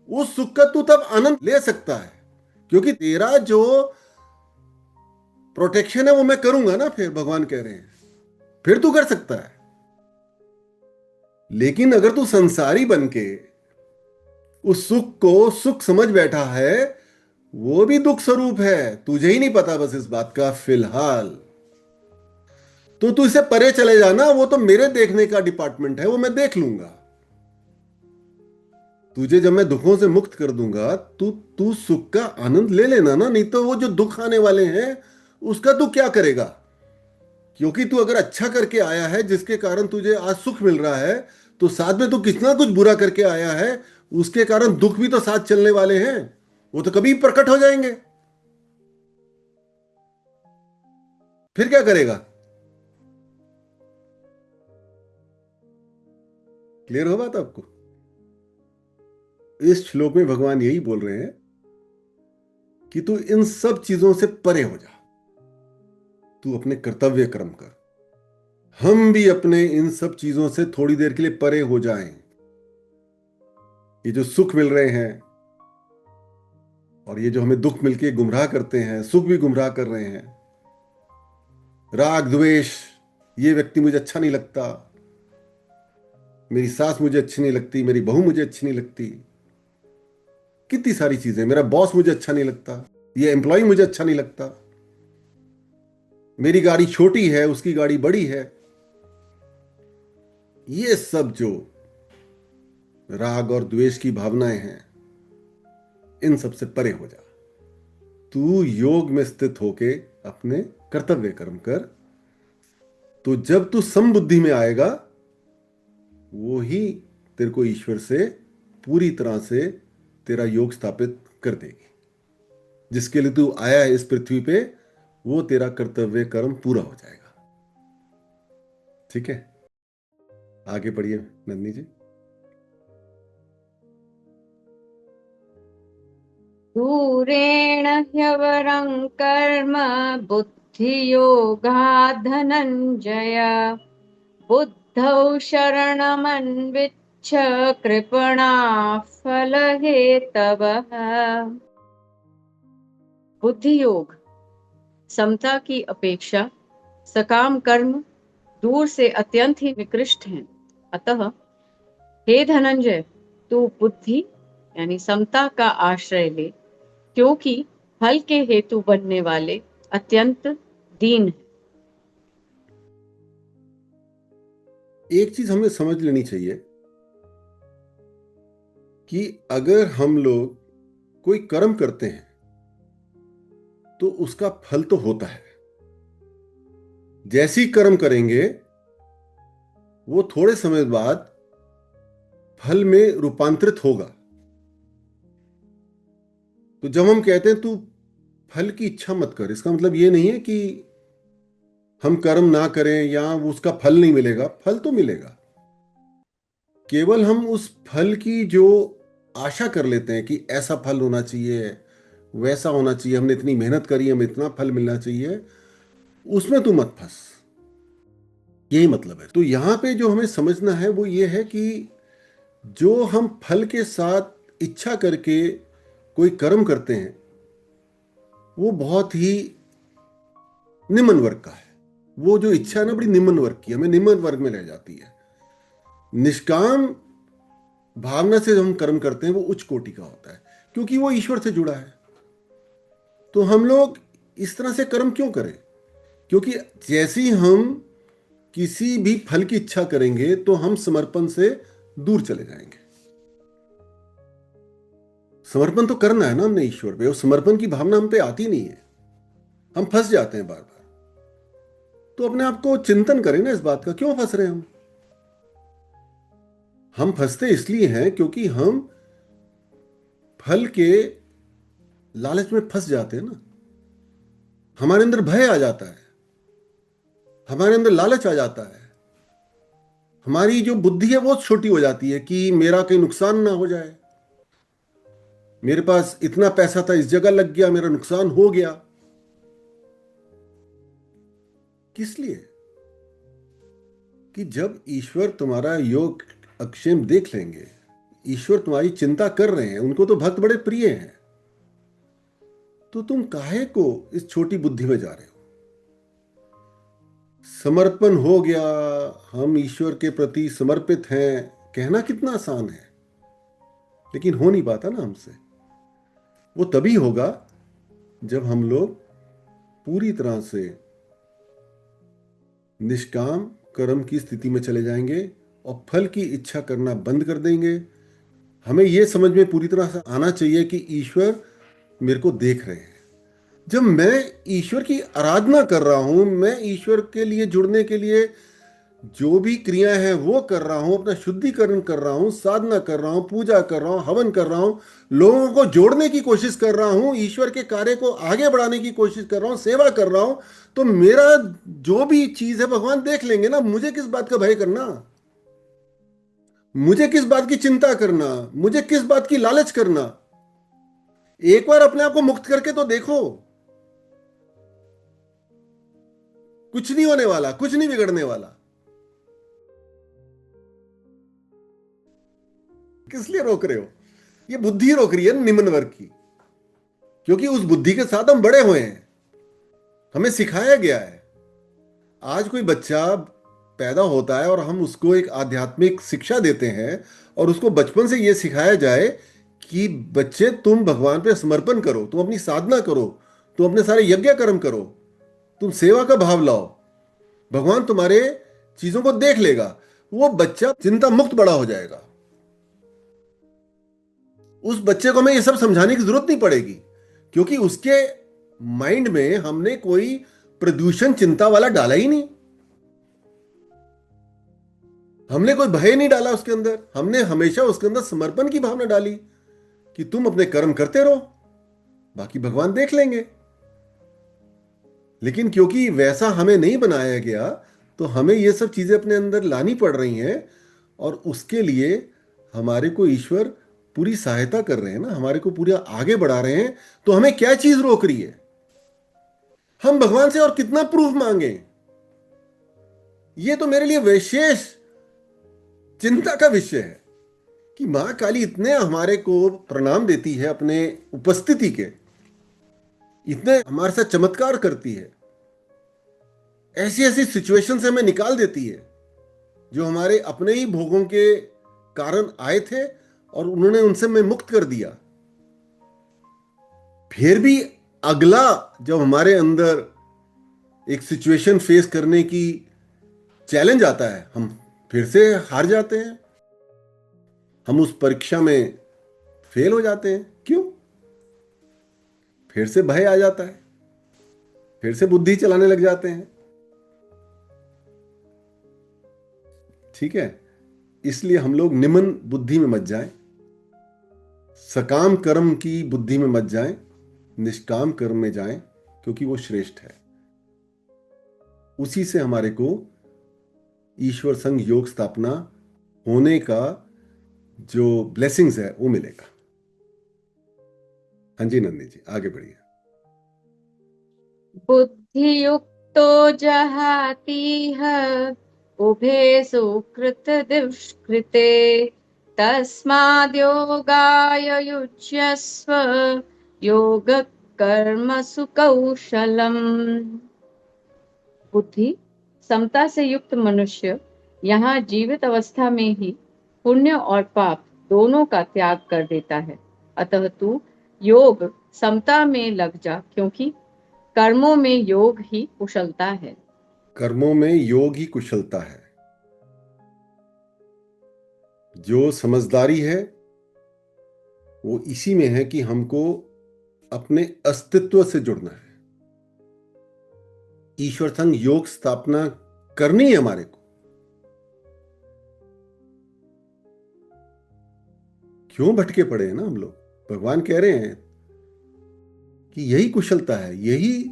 उस सुख का तू तब आनंद ले सकता है, क्योंकि तेरा जो प्रोटेक्शन है वो मैं करूंगा ना। फिर भगवान कह रहे हैं फिर तू कर सकता है। लेकिन अगर तू संसारी बनके उस सुख को सुख समझ बैठा है, वो भी दुख स्वरूप है, तुझे ही नहीं पता बस इस बात का फिलहाल। तो तू इसे परे चले जाना, वो तो मेरे देखने का डिपार्टमेंट है, वो मैं देख लूंगा। तुझे जब मैं दुखों से मुक्त कर दूंगा तू तू सुख का आनंद ले लेना ना। नहीं तो वो जो दुख आने वाले हैं उसका तू क्या करेगा? क्योंकि तू अगर अच्छा करके आया है जिसके कारण तुझे आज सुख मिल रहा है, तो साथ में तू कितना कुछ बुरा करके आया है उसके कारण दुख भी तो साथ चलने वाले हैं। वो तो कभी प्रकट हो जाएंगे। फिर क्या करेगा? क्लियर हो बात आपको? इस श्लोक में भगवान यही बोल रहे हैं कि तू इन सब चीजों से परे हो जा, तू अपने कर्तव्य कर्म कर। हम भी अपने इन सब चीजों से थोड़ी देर के लिए परे हो जाएं। ये जो सुख मिल रहे हैं और ये जो हमें दुख मिलके गुमराह करते हैं, सुख भी गुमराह कर रहे हैं, राग द्वेष, ये व्यक्ति मुझे अच्छा नहीं लगता, मेरी सास मुझे अच्छी नहीं लगती, मेरी बहू मुझे अच्छी नहीं लगती, कितनी सारी चीजें, मेरा बॉस मुझे अच्छा नहीं लगता, ये एम्प्लॉय मुझे अच्छा नहीं लगता, मेरी गाड़ी छोटी है उसकी गाड़ी बड़ी है। ये सब जो राग और द्वेष की भावनाएं हैं, इन सब से परे हो जा। तू योग में स्थित होके अपने कर्तव्य कर्म कर। तो जब तू समबुद्धि में आएगा, वो ही तेरे को ईश्वर से पूरी तरह से तेरा योग स्थापित कर देगी। जिसके लिए तू आया है इस पृथ्वी पे, वो तेरा कर्तव्य कर्म पूरा हो जाएगा। ठीक है, आगे पढ़िए नंदनी जी। दूरेण ह्यवरं कर्म बुद्धियोगात् धनञ्जय, बुद्धौ शरणमन्विच्छ कृपणाः फलहेतवः। बुद्धि योग समता की अपेक्षा सकाम कर्म दूर से अत्यंत ही निकृष्ट हैं। अतः हे धनंजय, तू बुद्धि यानी समता का आश्रय ले, क्योंकि फल के हेतु बनने वाले अत्यंत दीन है। एक चीज हमें समझ लेनी चाहिए कि अगर हम लोग कोई कर्म करते हैं तो उसका फल तो होता है। जैसी कर्म करेंगे वो थोड़े समय बाद फल में रूपांतरित होगा। तो जब हम कहते हैं तू फल की इच्छा मत कर, इसका मतलब ये नहीं है कि हम कर्म ना करें या उसका फल नहीं मिलेगा। फल तो मिलेगा, केवल हम उस फल की जो आशा कर लेते हैं कि ऐसा फल होना चाहिए, वैसा होना चाहिए, हमने इतनी मेहनत करी, हमें इतना फल मिलना चाहिए, उसमें तू मत फंस। यही मतलब है। तो यहां पे जो हमें समझना है वो ये है कि जो हम फल के साथ इच्छा करके कोई कर्म करते हैं वो बहुत ही निम्न वर्ग का है। वो जो इच्छा है ना, बड़ी निम्न वर्ग की, हमें निम्न वर्ग में ले जाती है। निष्काम भावना से हम कर्म करते हैं वो उच्च कोटि का होता है, क्योंकि वो ईश्वर से जुड़ा है। तो हम लोग इस तरह से कर्म क्यों करें? क्योंकि जैसे ही हम किसी भी फल की इच्छा करेंगे तो हम समर्पण से दूर चले जाएंगे। समर्पण तो करना है ना हमने ईश्वर पे, और समर्पण की भावना हम पे आती नहीं है, हम फंस जाते हैं बार बार। तो अपने आप को चिंतन करें ना इस बात का, क्यों फंस रहे हैं हम फंसते इसलिए हैं क्योंकि हम फल के लालच में फंस जाते हैं ना। हमारे अंदर भय आ जाता है, हमारे अंदर लालच आ जाता है, हमारी जो बुद्धि है वो छोटी हो जाती है कि मेरा कहीं नुकसान ना हो जाए, मेरे पास इतना पैसा था इस जगह लग गया, मेरा नुकसान हो गया। किस लिए? कि जब ईश्वर तुम्हारा योग अक्षेम देख लेंगे, ईश्वर तुम्हारी चिंता कर रहे हैं, उनको तो भक्त बड़े प्रिय हैं, तो तुम काहे को इस छोटी बुद्धि में जा रहे हो? समर्पण हो गया, हम ईश्वर के प्रति समर्पित हैं, कहना कितना आसान है, लेकिन हो नहीं पाता ना हमसे। वो तभी होगा जब हम लोग पूरी तरह से निष्काम कर्म की स्थिति में चले जाएंगे और फल की इच्छा करना बंद कर देंगे। हमें यह समझ में पूरी तरह से आना चाहिए कि ईश्वर मेरे को देख रहे हैं। जब मैं ईश्वर की आराधना कर रहा हूं, मैं ईश्वर के लिए जुड़ने के लिए जो भी क्रिया है वो कर रहा हूं, अपना शुद्धिकरण कर रहा हूं, साधना कर रहा हूं, पूजा कर रहा हूं, हवन कर रहा हूं, लोगों को जोड़ने की कोशिश कर रहा हूं, ईश्वर के कार्य को आगे बढ़ाने की कोशिश कर रहा हूं, सेवा कर रहा हूं, तो मेरा जो भी चीज है भगवान देख लेंगे ना। मुझे किस बात का भय करना, मुझे किस बात की चिंता करना, मुझे किस बात की लालच करना? एक बार अपने आप को मुक्त करके तो देखो, कुछ नहीं होने वाला, कुछ नहीं बिगड़ने वाला। किस लिए रोक रहे हो? ये बुद्धि रोक रही है निम्न वर्ग की, क्योंकि उस बुद्धि के साथ हम बड़े हुए हैं, हमें सिखाया गया है। आज कोई बच्चा पैदा होता है और हम उसको एक आध्यात्मिक शिक्षा देते हैं और उसको बचपन से यह सिखाया जाए कि बच्चे तुम भगवान पे समर्पण करो, तुम अपनी साधना करो, तुम अपने सारे यज्ञ कर्म करो, तुम सेवा का भाव लाओ, भगवान तुम्हारे चीजों को देख लेगा, वो बच्चा चिंता मुक्त बड़ा हो जाएगा। उस बच्चे को हमें ये सब समझाने की जरूरत नहीं पड़ेगी, क्योंकि उसके माइंड में हमने कोई प्रदूषण चिंता वाला डाला ही नहीं, हमने कोई भय नहीं डाला उसके अंदर। हमने हमेशा उसके अंदर समर्पण की भावना डाली कि तुम अपने कर्म करते रहो, बाकी भगवान देख लेंगे। लेकिन क्योंकि वैसा हमें नहीं बनाया गया, तो हमें ये सब चीजें अपने अंदर लानी पड़ रही हैं, और उसके लिए हमारे को ईश्वर पूरी सहायता कर रहे हैं ना, हमारे को पूरा आगे बढ़ा रहे हैं। तो हमें क्या चीज रोक रही है? हम भगवान से और कितना प्रूफ मांगे? ये तो मेरे लिए विशेष चिंता का विषय है कि मां काली इतने हमारे को प्रणाम देती है अपने उपस्थिति के, इतने हमारे साथ चमत्कार करती है, ऐसी ऐसी सिचुएशन से हमें निकाल देती है जो हमारे अपने ही भोगों के कारण आए थे और उन्होंने उनसे हमें मुक्त कर दिया। फिर भी अगला जब हमारे अंदर एक सिचुएशन फेस करने की चैलेंज आता है, हम फिर से हार जाते हैं, हम उस परीक्षा में फेल हो जाते हैं। क्यों? फिर से भय आ जाता है, फिर से बुद्धि चलाने लग जाते हैं। ठीक है, इसलिए हम लोग निम्न बुद्धि में मत जाएं, सकाम कर्म की बुद्धि में मत जाएं, निष्काम कर्म में जाएं, क्योंकि वो श्रेष्ठ है। उसी से हमारे को ईश्वर संग योग स्थापना होने का जो ब्लेसिंग्स है वो मिलेगा। हाँ जी नंदी जी, आगे बढ़िए। बुद्धि युक्तो जहातीह उभे सुकृत दुष्कृते तस्माद् योगाय युज्यस्व योग कर्मसु कौशलम। बुद्धि समता से युक्त मनुष्य यहाँ जीवित अवस्था में ही पुण्य और पाप दोनों का त्याग कर देता है। अतः तू योग समता में लग जा, क्योंकि कर्मों में योग ही कुशलता है। कर्मों में योग ही कुशलता है। जो समझदारी है वो इसी में है कि हमको अपने अस्तित्व से जुड़ना है, ईश्वर संग योग स्थापना करनी है हमारे को। क्यों भटके पड़े हैं ना हम लोग? भगवान कह रहे हैं कि यही कुशलता है, यही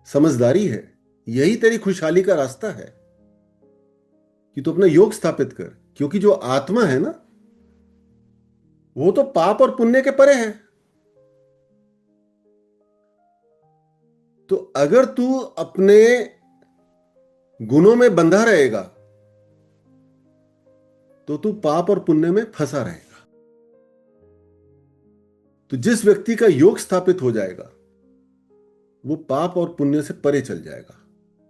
समझदारी है, यही तेरी खुशहाली का रास्ता है कि तू अपना योग स्थापित कर। क्योंकि जो आत्मा है ना, वो तो पाप और पुण्य के परे है। तो अगर तू अपने गुणों में बंधा रहेगा तो तू पाप और पुण्य में फंसा रहेगा। तो जिस व्यक्ति का योग स्थापित हो जाएगा वो पाप और पुण्य से परे चल जाएगा।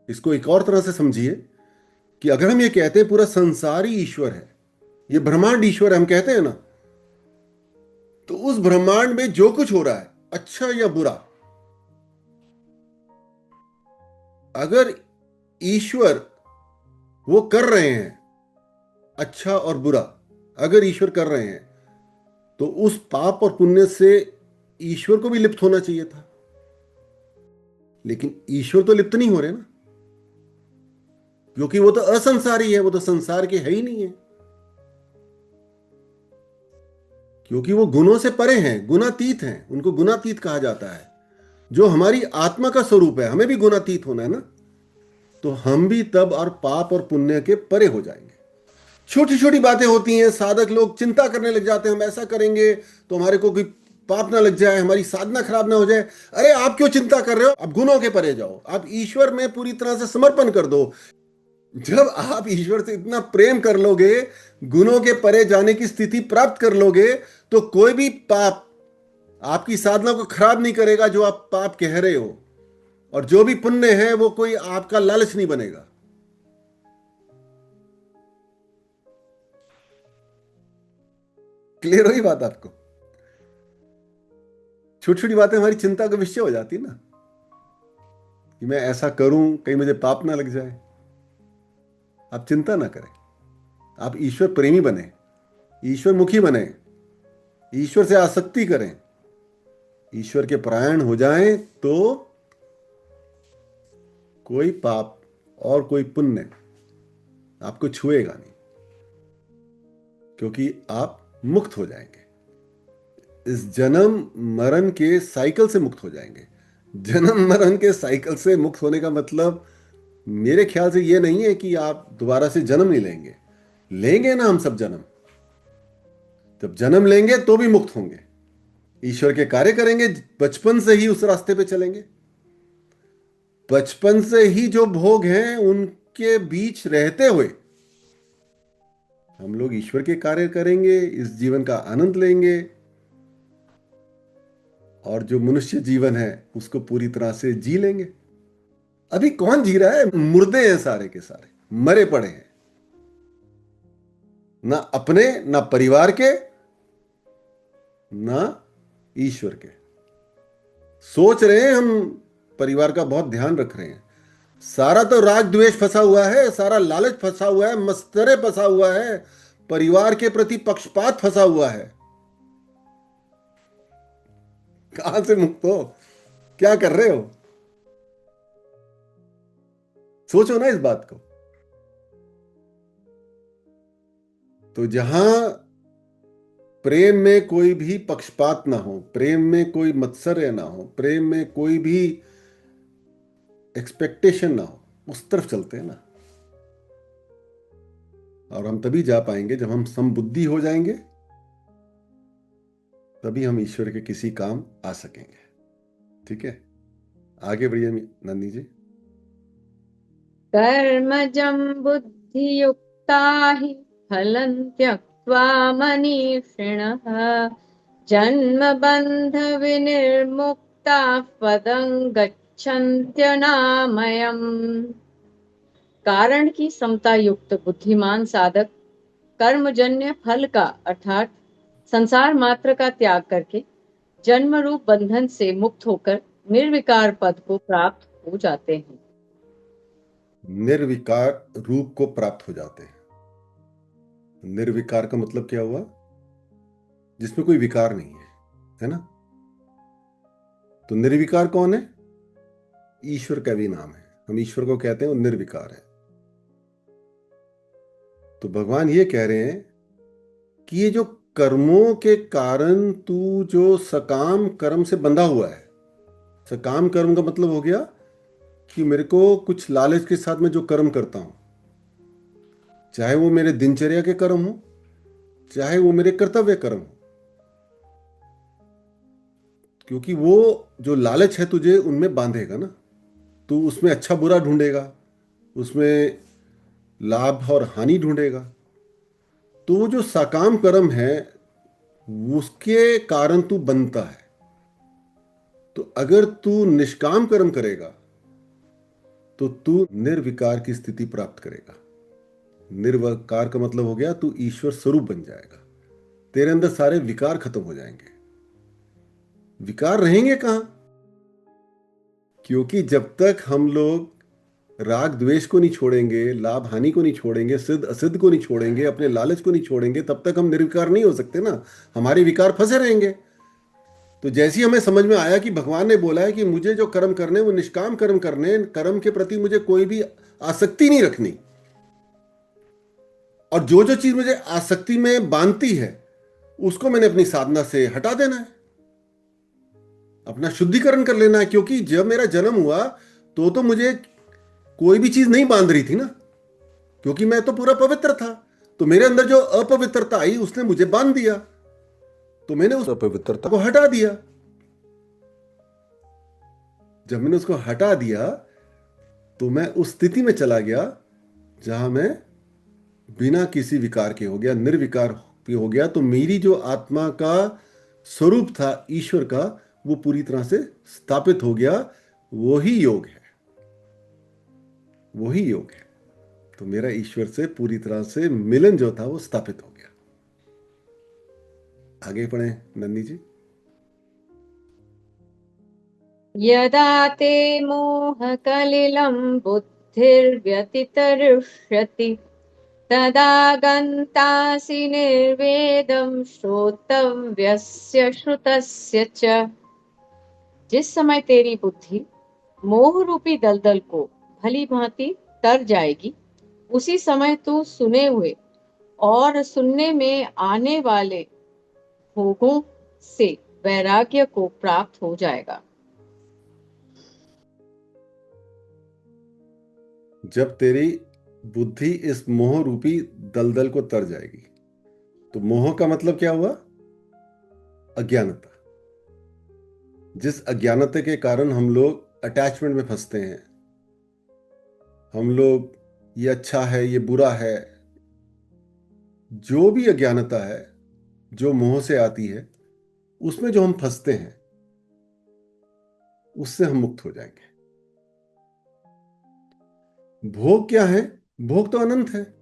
इसको एक और तरह से समझिए कि अगर हम ये कहते हैं पूरा संसार ही ईश्वर है, ये ब्रह्मांड ईश्वर है, हम कहते हैं ना, तो उस ब्रह्मांड में जो कुछ हो रहा है, अच्छा या बुरा, अगर ईश्वर वो कर रहे हैं, अच्छा और बुरा अगर ईश्वर कर रहे हैं, तो उस पाप और पुण्य से ईश्वर को भी लिप्त होना चाहिए था। लेकिन ईश्वर तो लिप्त नहीं हो रहे ना, क्योंकि वो तो असंसारी है, वो तो संसार के है ही नहीं है, क्योंकि वो गुणों से परे हैं, गुणातीत हैं, उनको गुणातीत कहा जाता है। जो हमारी आत्मा का स्वरूप है, हमें भी गुणातीत होना है ना, तो हम भी तब और पाप और पुण्य के परे हो जाएंगे। छोटी छोटी बातें होती हैं, साधक लोग चिंता करने लग जाते हैं, हम ऐसा करेंगे तो हमारे को कोई पाप ना लग जाए, हमारी साधना खराब ना हो जाए। अरे आप क्यों चिंता कर रहे हो? आप गुणों के परे जाओ, आप ईश्वर में पूरी तरह से समर्पण कर दो। जब आप ईश्वर से इतना प्रेम कर लोगे, गुणों के परे जाने की स्थिति प्राप्त कर लोगे, तो कोई भी पाप आपकी साधना को खराब नहीं करेगा जो आप पाप कह रहे हो। और जो भी पुण्य है वो कोई आपका लालच नहीं बनेगा। क्लियर हुई बात आपको? छोटी छोटी बातें हमारी चिंता का विषय हो जाती है ना, कि मैं ऐसा करूं कहीं मुझे पाप ना लग जाए। आप चिंता ना करें, आप ईश्वर प्रेमी बने, ईश्वर मुखी बने, ईश्वर से आसक्ति करें, ईश्वर के परायण हो जाएं, तो कोई पाप और कोई पुण्य आपको छुएगा नहीं, क्योंकि आप मुक्त हो जाएंगे। इस जन्म मरण के साइकिल से मुक्त हो जाएंगे। जन्म मरण के साइकिल से मुक्त होने का मतलब मेरे ख्याल से यह नहीं है कि आप दोबारा से जन्म नहीं लेंगे। लेंगे ना हम सब जन्म। जब जन्म लेंगे तो भी मुक्त होंगे, ईश्वर के कार्य करेंगे, बचपन से ही उस रास्ते पे चलेंगे। बचपन से ही जो भोग हैं उनके बीच रहते हुए हम लोग ईश्वर के कार्य करेंगे, इस जीवन का आनंद लेंगे, और जो मनुष्य जीवन है उसको पूरी तरह से जी लेंगे। अभी कौन जी रहा है? मुर्दे हैं सारे के सारे, मरे पड़े हैं, ना अपने, ना परिवार के, ना ईश्वर के। सोच रहे हैं हम परिवार का बहुत ध्यान रख रहे हैं। सारा तो राग द्वेष फंसा हुआ है, सारा लालच फंसा हुआ है, मस्तरे फंसा हुआ है, परिवार के प्रति पक्षपात फंसा हुआ है। कहां से मुक्त हो? क्या कर रहे हो? सोचो ना इस बात को। तो जहां प्रेम में कोई भी पक्षपात ना हो, प्रेम में कोई मत्सर्य ना हो, प्रेम में कोई भी एक्सपेक्टेशन ना हो, उस तरफ चलते हैं ना। और हम तभी जा पाएंगे जब हम समबुद्धि हो जाएंगे, तभी हम ईश्वर के किसी काम आ सकेंगे। ठीक है, आगे बढ़िए नंदी जी। कर्मजं बुद्धियुक्ता हि फलं त्यक्त्वा मनीषिणः जन्मबन्धविनिर्मुक्ताः पदं गच्छन्त्यनामयम्। कारण की समता युक्त बुद्धिमान साधक कर्मजन्य फल का अर्थात संसार मात्र का त्याग करके जन्म रूप बंधन से मुक्त होकर निर्विकार पद को प्राप्त हो जाते हैं। निर्विकार रूप को प्राप्त हो जाते हैं। निर्विकार का मतलब क्या हुआ? जिसमें कोई विकार नहीं है ना? तो निर्विकार कौन है? ईश्वर का भी नाम है। हम ईश्वर को कहते हैं वो निर्विकार है। तो भगवान ये कह रहे हैं कि ये जो कर्मों के कारण तू जो सकाम कर्म से बंधा हुआ है, सकाम कर्म का मतलब हो गया कि मेरे को कुछ लालच के साथ में जो कर्म करता हूं, चाहे वो मेरे दिनचर्या के कर्म हो, चाहे वो मेरे कर्तव्य कर्म हो, क्योंकि वो जो लालच है तुझे उनमें बांधेगा ना। तू उसमें अच्छा बुरा ढूंढेगा, उसमें लाभ और हानि ढूंढेगा। तो वो जो सकाम कर्म है उसके कारण तू बनता है। तो अगर तू निष्काम कर्म करेगा तो तू निर्विकार की स्थिति प्राप्त करेगा। निर्विकार का मतलब हो गया तू ईश्वर स्वरूप बन जाएगा। तेरे अंदर सारे विकार खत्म हो जाएंगे। विकार रहेंगे कहां? क्योंकि जब तक हम लोग राग द्वेष को नहीं छोड़ेंगे, लाभ हानि को नहीं छोड़ेंगे, सिद्ध असिद्ध को नहीं छोड़ेंगे, अपने लालच को नहीं छोड़ेंगे, तब तक हम निर्विकार नहीं हो सकते ना। हमारे विकार फंसे रहेंगे। तो जैसे ही हमें समझ में आया कि भगवान ने बोला है कि मुझे जो कर्म करने वो निष्काम कर्म करने, कर्म के प्रति मुझे कोई भी आसक्ति नहीं रखनी, और जो जो चीज मुझे आसक्ति में बांधती है उसको मैंने अपनी साधना से हटा देना है, अपना शुद्धिकरण कर लेना है। क्योंकि जब मेरा जन्म हुआ तो मुझे कोई भी चीज नहीं बांध रही थी ना, क्योंकि मैं तो पूरा पवित्र था। तो मेरे अंदर जो अपवित्रता आई उसने मुझे बांध दिया। तो मैंने उस अपवित्रता को हटा दिया। जब मैंने उसको हटा दिया तो मैं उस स्थिति में चला गया जहां मैं बिना किसी विकार के हो गया, निर्विकार भी हो गया। तो मेरी जो आत्मा का स्वरूप था ईश्वर का, वो पूरी तरह से स्थापित हो गया। वही योग है, वही योग है। तो मेरा ईश्वर से पूरी तरह से मिलन जो था वो स्थापित हो गया। आगे पढ़े नंदी जी। यदा ते मोहकलिलं बुद्धिर्व्यतितरिष्यति तदा गन्तासि निर्वेदं श्रोतव्यस्य श्रुतस्य च। जिस समय तेरी बुद्धि मोह रूपी दलदल को भली भांति तर जाएगी, उसी समय तू सुने हुए और सुनने में आने वाले भोगों से वैराग्य को प्राप्त हो जाएगा। जब तेरी बुद्धि इस मोह रूपी दलदल को तर जाएगी, तो मोह का मतलब क्या हुआ? अज्ञानता। जिस अज्ञानता के कारण हम लोग अटैचमेंट में फंसते हैं, हम लोग ये अच्छा है ये बुरा है, जो भी अज्ञानता है जो मोह से आती है, उसमें जो हम फंसते हैं उससे हम मुक्त हो जाएंगे। भोग क्या है? भोग तो अनंत है।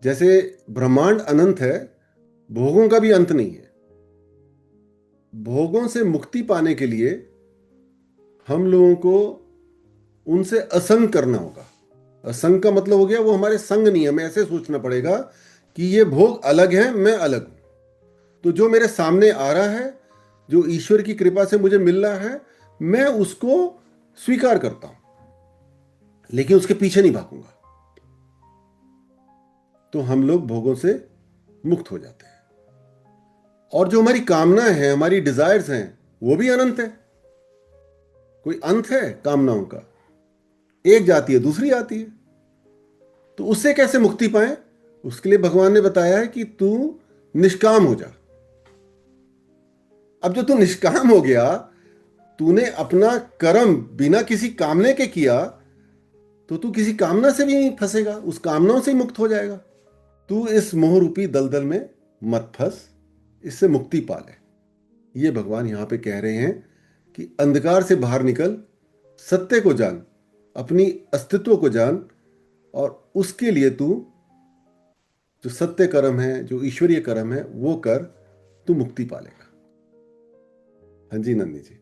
जैसे ब्रह्मांड अनंत है, भोगों का भी अंत नहीं है। भोगों से मुक्ति पाने के लिए हम लोगों को उनसे असंग करना होगा। असंग का मतलब हो गया वो हमारे संग नहीं है। हमें ऐसे सोचना पड़ेगा कि ये भोग अलग है, मैं अलग हूं। तो जो मेरे सामने आ रहा है, जो ईश्वर की कृपा से मुझे मिल रहा है, मैं उसको स्वीकार करता हूं, लेकिन उसके पीछे नहीं भागूंगा। तो हम लोग भोगों से मुक्त हो जाते हैं। और जो हमारी कामनाएं हैं, हमारी डिजायर्स हैं, वो भी अनंत है। कोई अंत है कामनाओं का? एक जाती है दूसरी आती है। तो उससे कैसे मुक्ति पाए? उसके लिए भगवान ने बताया है कि तू निष्काम हो जा। अब जो तू निष्काम हो गया, तूने अपना कर्म बिना किसी कामने के किया, तो तू किसी कामना से भी नहीं फंसेगा, उस कामनाओं से ही मुक्त हो जाएगा। तू इस मोह रूपी दलदल में मत फंस, इससे मुक्ति पा ले। ये भगवान यहां पे कह रहे हैं कि अंधकार से बाहर निकल, सत्य को जान, अपनी अस्तित्व को जान, और उसके लिए तू जो सत्य कर्म है, जो ईश्वरीय कर्म है, वो कर, तू मुक्ति पालेगा। हाँ जी नंदी जी।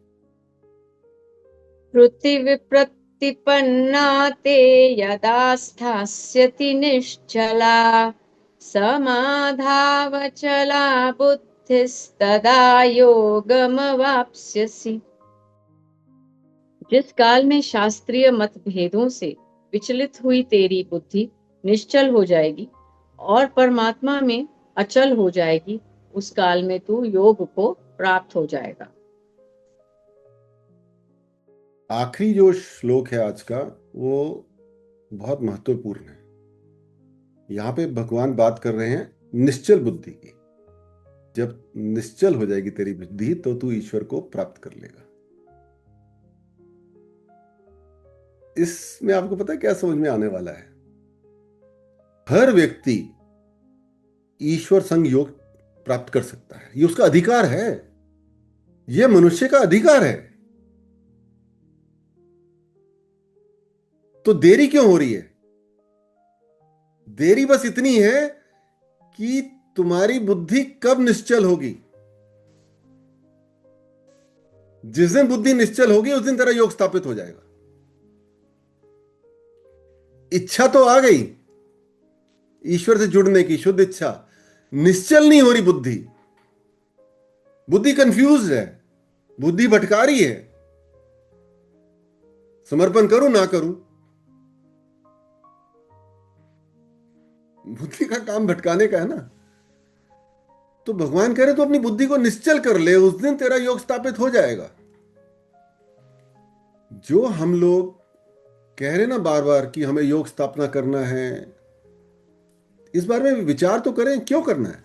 पृथिविप्रतिपन्ना ते यदा स्थास्यति निश्चला समाधावचला बुद्धिस्तदा योगमवाप्स्यसि। जिस काल में शास्त्रीय मतभेदों से विचलित हुई तेरी बुद्धि निश्चल हो जाएगी और परमात्मा में अचल हो जाएगी, उस काल में तू योग को प्राप्त हो जाएगा। आखिरी जो श्लोक है आज का, वो बहुत महत्वपूर्ण है। यहां पे भगवान बात कर रहे हैं निश्चल बुद्धि की। जब निश्चल हो जाएगी तेरी बुद्धि, तो तू ईश्वर को प्राप्त कर लेगा। इसमें आपको पता है क्या समझ में आने वाला है? हर व्यक्ति ईश्वर संग योग प्राप्त कर सकता है, ये उसका अधिकार है, ये मनुष्य का अधिकार है। तो देरी क्यों हो रही है? देरी बस इतनी है कि तुम्हारी बुद्धि कब निश्चल होगी। जिस दिन बुद्धि निश्चल होगी, उस दिन तेरा योग स्थापित हो जाएगा। इच्छा तो आ गई ईश्वर से जुड़ने की, शुद्ध इच्छा। निश्चल नहीं हो रही बुद्धि। बुद्धि कंफ्यूज है, बुद्धि भटका रही है। समर्पण करूं ना करूं, बुद्धि का काम भटकाने का है ना। तो भगवान कह रहे तो अपनी बुद्धि को निश्चल कर ले, उस दिन तेरा योग स्थापित हो जाएगा। जो हम लोग कह रहे ना बार बार कि हमें योग स्थापना करना है, इस बारे में विचार तो करें, क्यों करना है?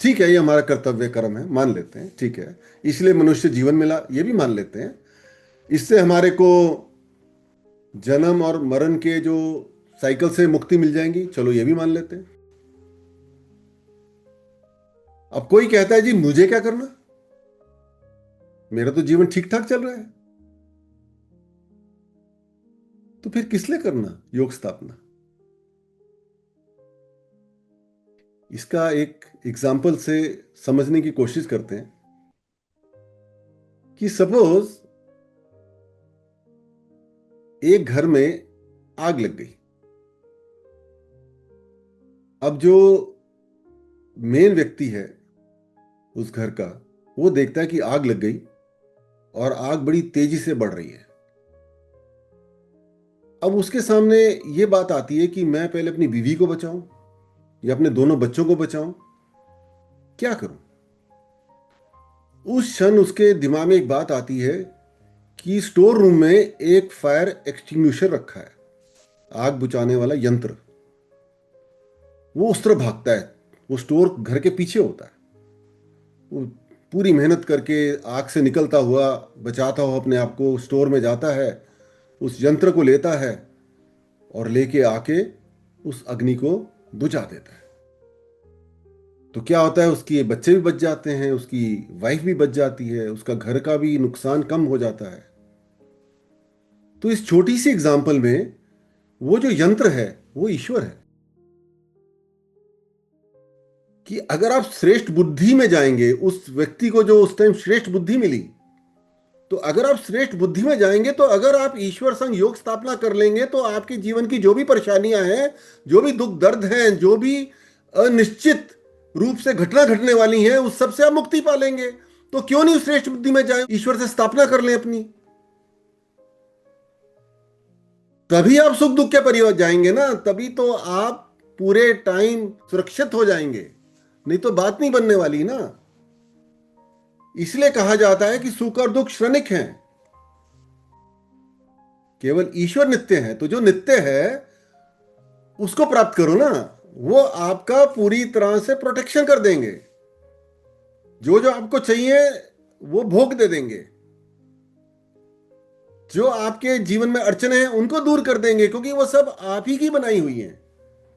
ठीक है, ये हमारा कर्तव्य कर्म है, मान लेते हैं, ठीक है, इसलिए मनुष्य जीवन मिला, ये भी मान लेते हैं। इससे हमारे को जन्म और मरण के जो साइकिल से मुक्ति मिल जाएंगी, चलो ये भी मान लेते हैं। अब कोई कहता है जी मुझे क्या करना, मेरा तो जीवन ठीक ठाक चल रहा है, तो फिर किस लिए करना योग स्थापना? इसका एक एग्जाम्पल से समझने की कोशिश करते हैं कि सपोज एक घर में आग लग गई। अब जो मेन व्यक्ति है उस घर का, वो देखता है कि आग लग गई और आग बड़ी तेजी से बढ़ रही है। अब उसके सामने ये बात आती है कि मैं पहले अपनी बीवी को बचाऊं या अपने दोनों बच्चों को बचाऊं, क्या करूं? उस क्षण उसके दिमाग में एक बात आती है कि स्टोर रूम में एक फायर एक्सटिंग्विशर रखा है, आग बुझाने वाला यंत्र। वो उस तरफ भागता है, वो स्टोर घर के पीछे होता है। वो पूरी मेहनत करके आग से निकलता हुआ, बचाता हुआ अपने आप को स्टोर में जाता है, उस यंत्र को लेता है और लेके आके उस अग्नि को बुझा देता है। तो क्या होता है, उसके बच्चे भी बच जाते हैं, उसकी वाइफ भी बच जाती है, उसका घर का भी नुकसान कम हो जाता है। तो इस छोटी सी एग्जाम्पल में वो जो यंत्र है वो ईश्वर है। कि अगर आप श्रेष्ठ बुद्धि में जाएंगे, उस व्यक्ति को जो उस टाइम श्रेष्ठ बुद्धि मिली, तो अगर आप श्रेष्ठ बुद्धि में जाएंगे, तो अगर आप ईश्वर संग योग स्थापना कर लेंगे, तो आपके जीवन की जो भी परेशानियां हैं, जो भी दुख दर्द हैं, जो भी अनिश्चित रूप से घटना घटने वाली हैं, उस सब से आप मुक्ति पा लेंगे। तो क्यों नहीं श्रेष्ठ बुद्धि में जाए, ईश्वर से स्थापना कर लें अपनी। तभी आप सुख दुख के परिवार जाएंगे ना, तभी तो आप पूरे टाइम सुरक्षित हो जाएंगे, नहीं तो बात नहीं बनने वाली ना। इसलिए कहा जाता है कि सुख और दुख क्षणिक हैं, केवल ईश्वर नित्य है। तो जो नित्य है उसको प्राप्त करो ना, वो आपका पूरी तरह से प्रोटेक्शन कर देंगे। जो जो आपको चाहिए वो भोग दे देंगे, जो आपके जीवन में अड़चने हैं उनको दूर कर देंगे, क्योंकि वो सब आप ही की बनाई हुई हैं।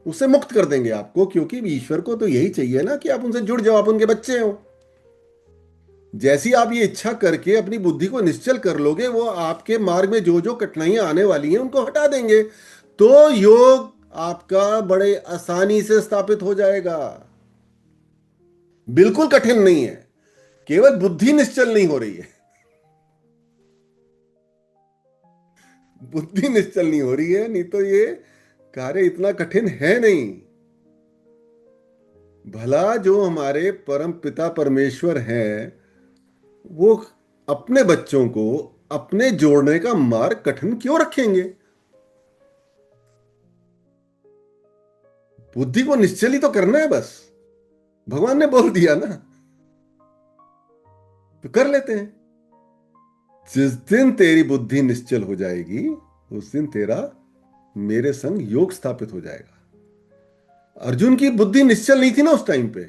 उससे मुक्त कर देंगे आपको, क्योंकि ईश्वर को तो यही चाहिए ना कि आप उनसे जुड़ जाओ, आप उनके बच्चे हो। जैसी आप ये इच्छा करके अपनी बुद्धि को निश्चल कर लोगे, वो आपके मार्ग में जो जो कठिनाइयां आने वाली हैं उनको हटा देंगे। तो योग आपका बड़े आसानी से स्थापित हो जाएगा। बिल्कुल कठिन नहीं है, केवल बुद्धि निश्चल नहीं हो रही है। बुद्धि निश्चल नहीं हो रही है, नहीं तो ये कार्य इतना कठिन है नहीं। भला जो हमारे परम पिता परमेश्वर हैं, वो अपने बच्चों को अपने जोड़ने का मार्ग कठिन क्यों रखेंगे? बुद्धि को निश्चल ही तो करना है बस, भगवान ने बोल दिया ना, तो कर लेते हैं। जिस दिन तेरी बुद्धि निश्चल हो जाएगी, उस दिन तेरा मेरे संग योग स्थापित हो जाएगा। अर्जुन की बुद्धि निश्चल नहीं थी ना उस टाइम पे।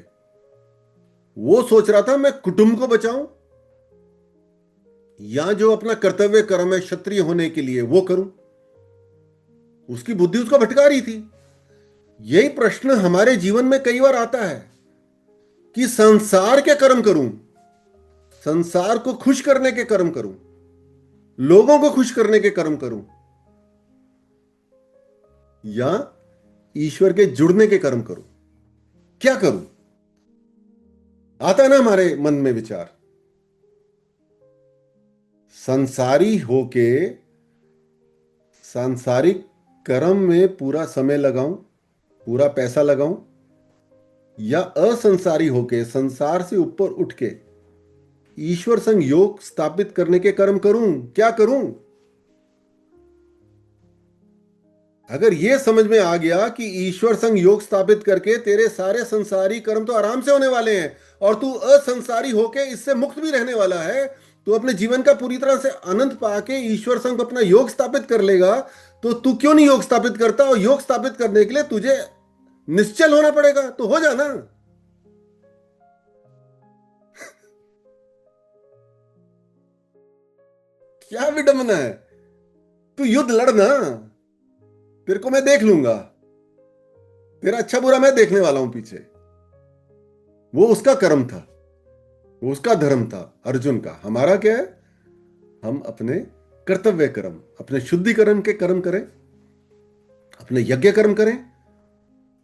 वो सोच रहा था मैं कुटुंब को बचाऊं या जो अपना कर्तव्य कर्म है क्षत्रिय होने के लिए वो करूं। उसकी बुद्धि उसको भटका रही थी। यही प्रश्न हमारे जीवन में कई बार आता है कि संसार के कर्म करूं, संसार को खुश करने के कर्म करूं, लोगों को खुश करने के कर्म करूं, या ईश्वर के जुड़ने के कर्म करूं, क्या करूं? आता है ना हमारे मन में विचार। संसारी होके सांसारिक कर्म में पूरा समय लगाऊं, पूरा पैसा लगाऊं, या असंसारी होके संसार से ऊपर उठ के ईश्वर संग योग स्थापित करने के कर्म करूं, क्या करूं? अगर यह समझ में आ गया कि ईश्वर संग योग स्थापित करके तेरे सारे संसारी कर्म तो आराम से होने वाले हैं और तू असंसारी होके इससे मुक्त भी रहने वाला है, तू अपने जीवन का पूरी तरह से आनंद पाके ईश्वर संग अपना योग स्थापित कर लेगा, तो तू क्यों नहीं योग स्थापित करता? और योग स्थापित करने के लिए तुझे निश्चल होना पड़ेगा, तो हो जाना। क्या विडंबना है? तू युद्ध लड़ना, तेरे को मैं देख लूंगा, तेरा अच्छा बुरा मैं देखने वाला हूं पीछे। वो उसका कर्म था, वो उसका धर्म था अर्जुन का। हमारा क्या है? हम अपने कर्तव्य कर्म, अपने शुद्धिकरण के कर्म करें, अपने यज्ञ कर्म करें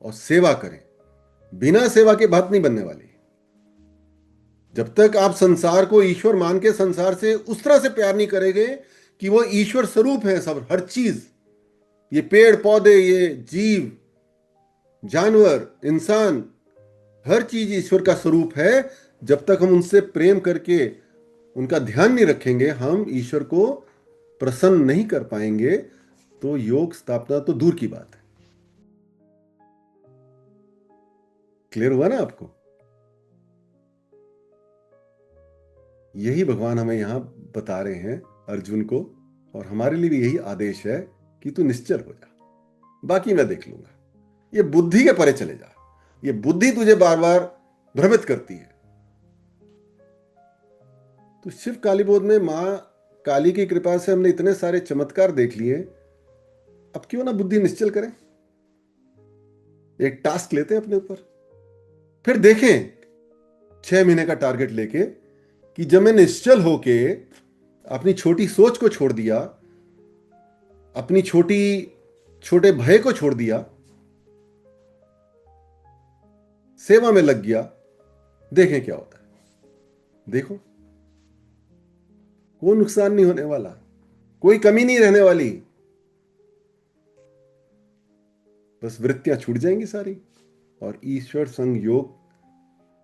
और सेवा करें। बिना सेवा के बात नहीं बनने वाली। जब तक आप संसार को ईश्वर मान के संसार से उस तरह से प्यार नहीं करेंगे कि वो ईश्वर स्वरूप है, सब हर चीज, ये पेड़ पौधे, ये जीव जानवर इंसान, हर चीज ईश्वर का स्वरूप है। जब तक हम उनसे प्रेम करके उनका ध्यान नहीं रखेंगे, हम ईश्वर को प्रसन्न नहीं कर पाएंगे। तो योग स्थापना तो दूर की बात है। क्लियर हुआ ना आपको? यही भगवान हमें यहां बता रहे हैं अर्जुन को, और हमारे लिए भी यही आदेश है कि तू निश्चल हो जा, बाकी मैं देख लूंगा। ये बुद्धि के परे चले जा। ये बुद्धि तुझे बार बार भ्रमित करती है। तो शिव कालीबोध में मां काली की कृपा से हमने इतने सारे चमत्कार देख लिए, अब क्यों ना बुद्धि निश्चल करें। एक टास्क लेते हैं अपने ऊपर, फिर देखें 6 महीने का टारगेट लेके कि जब मैं निश्चल होके अपनी छोटी सोच को छोड़ दिया, अपनी छोटे भय को छोड़ दिया, सेवा में लग गया, देखें क्या होता है। देखो, कोई नुकसान नहीं होने वाला, कोई कमी नहीं रहने वाली, बस वृत्तियां छूट जाएंगी सारी, और ईश्वर संग योग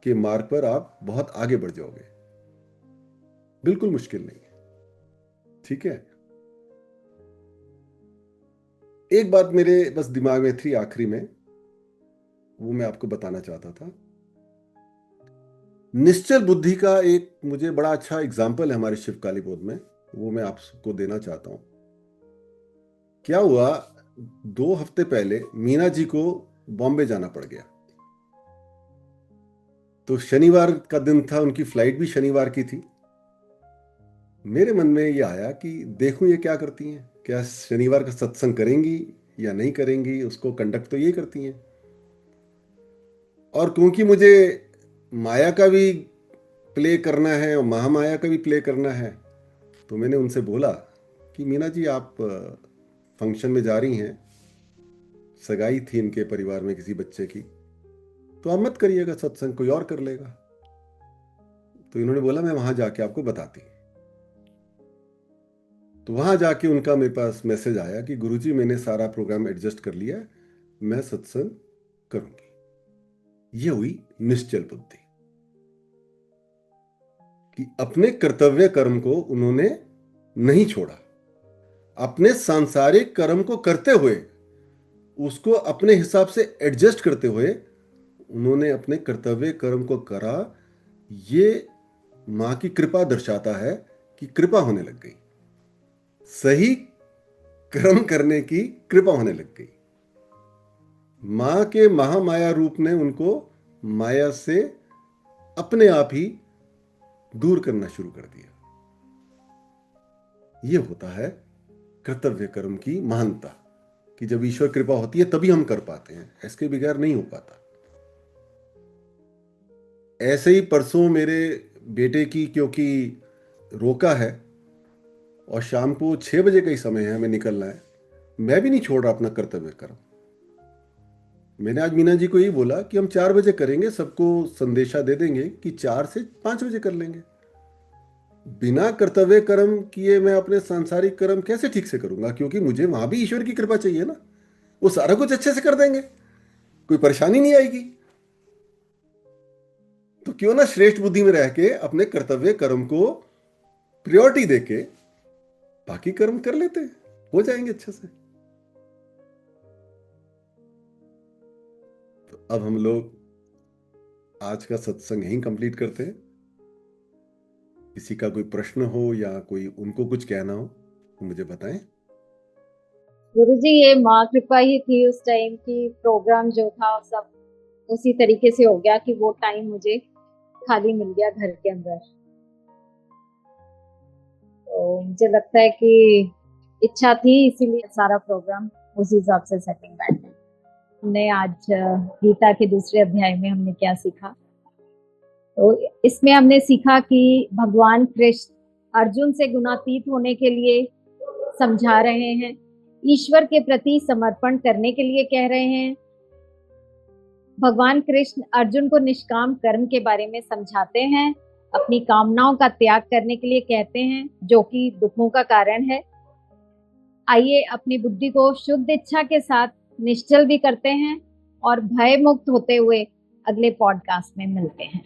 के मार्ग पर आप बहुत आगे बढ़ जाओगे। बिल्कुल मुश्किल नहीं है। ठीक है, एक बात मेरे बस दिमाग में थी आखिरी में, वो मैं आपको बताना चाहता था। निश्चल बुद्धि का एक मुझे बड़ा अच्छा एग्जाम्पल है हमारे शिव काली बोध में, वो मैं आपको देना चाहता हूं। क्या हुआ, 2 हफ्ते पहले मीना जी को बॉम्बे जाना पड़ गया। तो शनिवार का दिन था, उनकी फ्लाइट भी शनिवार की थी। मेरे मन में ये आया कि देखूं ये क्या करती हैं, क्या शनिवार का सत्संग करेंगी या नहीं करेंगी, उसको कंडक्ट तो ये करती हैं। और क्योंकि मुझे माया का भी प्ले करना है और महामाया का भी प्ले करना है, तो मैंने उनसे बोला कि मीना जी, आप फंक्शन में जा रही हैं, सगाई थी इनके परिवार में किसी बच्चे की, तो आप मत करिएगा सत्संग, कोई और कर लेगा। तो इन्होंने बोला मैं वहां जाके आपको बताती। तो वहां जाके उनका मेरे पास मैसेज आया कि गुरुजी मैंने सारा प्रोग्राम एडजस्ट कर लिया है, मैं सत्संग करूंगी। ये हुई निश्चल बुद्धि कि अपने कर्तव्य कर्म को उन्होंने नहीं छोड़ा। अपने सांसारिक कर्म को करते हुए, उसको अपने हिसाब से एडजस्ट करते हुए उन्होंने अपने कर्तव्य कर्म को करा। ये मां की कृपा दर्शाता है कि कृपा होने लग गई, सही कर्म करने की कृपा होने लग गई। मां के महामाया रूप ने उनको माया से अपने आप ही दूर करना शुरू कर दिया। यह होता है कर्तव्य कर्म की महानता, कि जब ईश्वर कृपा होती है तभी हम कर पाते हैं, इसके बगैर नहीं हो पाता। ऐसे ही परसों मेरे बेटे की, क्योंकि रोका है और शाम को 6 बजे का ही समय है, हमें निकलना है, मैं भी नहीं छोड़ रहा अपना कर्तव्य कर्म। मैंने आज मीना जी को यही बोला कि हम 4 बजे करेंगे, सबको संदेशा दे देंगे कि 4 से 5 बजे कर लेंगे। बिना कर्तव्य कर्म किए मैं अपने सांसारिक कर्म कैसे ठीक से करूंगा, क्योंकि मुझे वहां भी ईश्वर की कृपा चाहिए ना। वो सारा कुछ अच्छे से कर देंगे, कोई परेशानी नहीं आएगी। तो क्यों ना श्रेष्ठ बुद्धि में रह के अपने कर्तव्य कर्म को प्रायोरिटी देके बाकी कर्म कर लेते हैं, हो जाएंगे अच्छे से। तो अब हम लोग आज का सत्संग यहीं कंप्लीट करते हैं। किसी का कोई प्रश्न हो या कोई उनको कुछ कहना हो तो मुझे बताएं। गुरुजी, ये माँ कृपा ही थी उस टाइम की, प्रोग्राम जो था सब उसी तरीके से हो गया कि वो टाइम मुझे खाली मिल गया घर के अंदर। तो मुझे लगता है कि इच्छा थी, इसीलिए सारा प्रोग्राम उस हिसाब से सेटिंग बैठे। हमने आज गीता के दूसरे अध्याय में हमने क्या सीखा, तो इसमें हमने सीखा कि भगवान कृष्ण अर्जुन से गुणातीत होने के लिए समझा रहे हैं, ईश्वर के प्रति समर्पण करने के लिए कह रहे हैं। भगवान कृष्ण अर्जुन को निष्काम कर्म के बारे में समझाते हैं, अपनी कामनाओं का त्याग करने के लिए कहते हैं जो कि दुखों का कारण है। आइए अपनी बुद्धि को शुद्ध इच्छा के साथ निश्चल भी करते हैं और भय मुक्त होते हुए अगले पॉडकास्ट में मिलते हैं।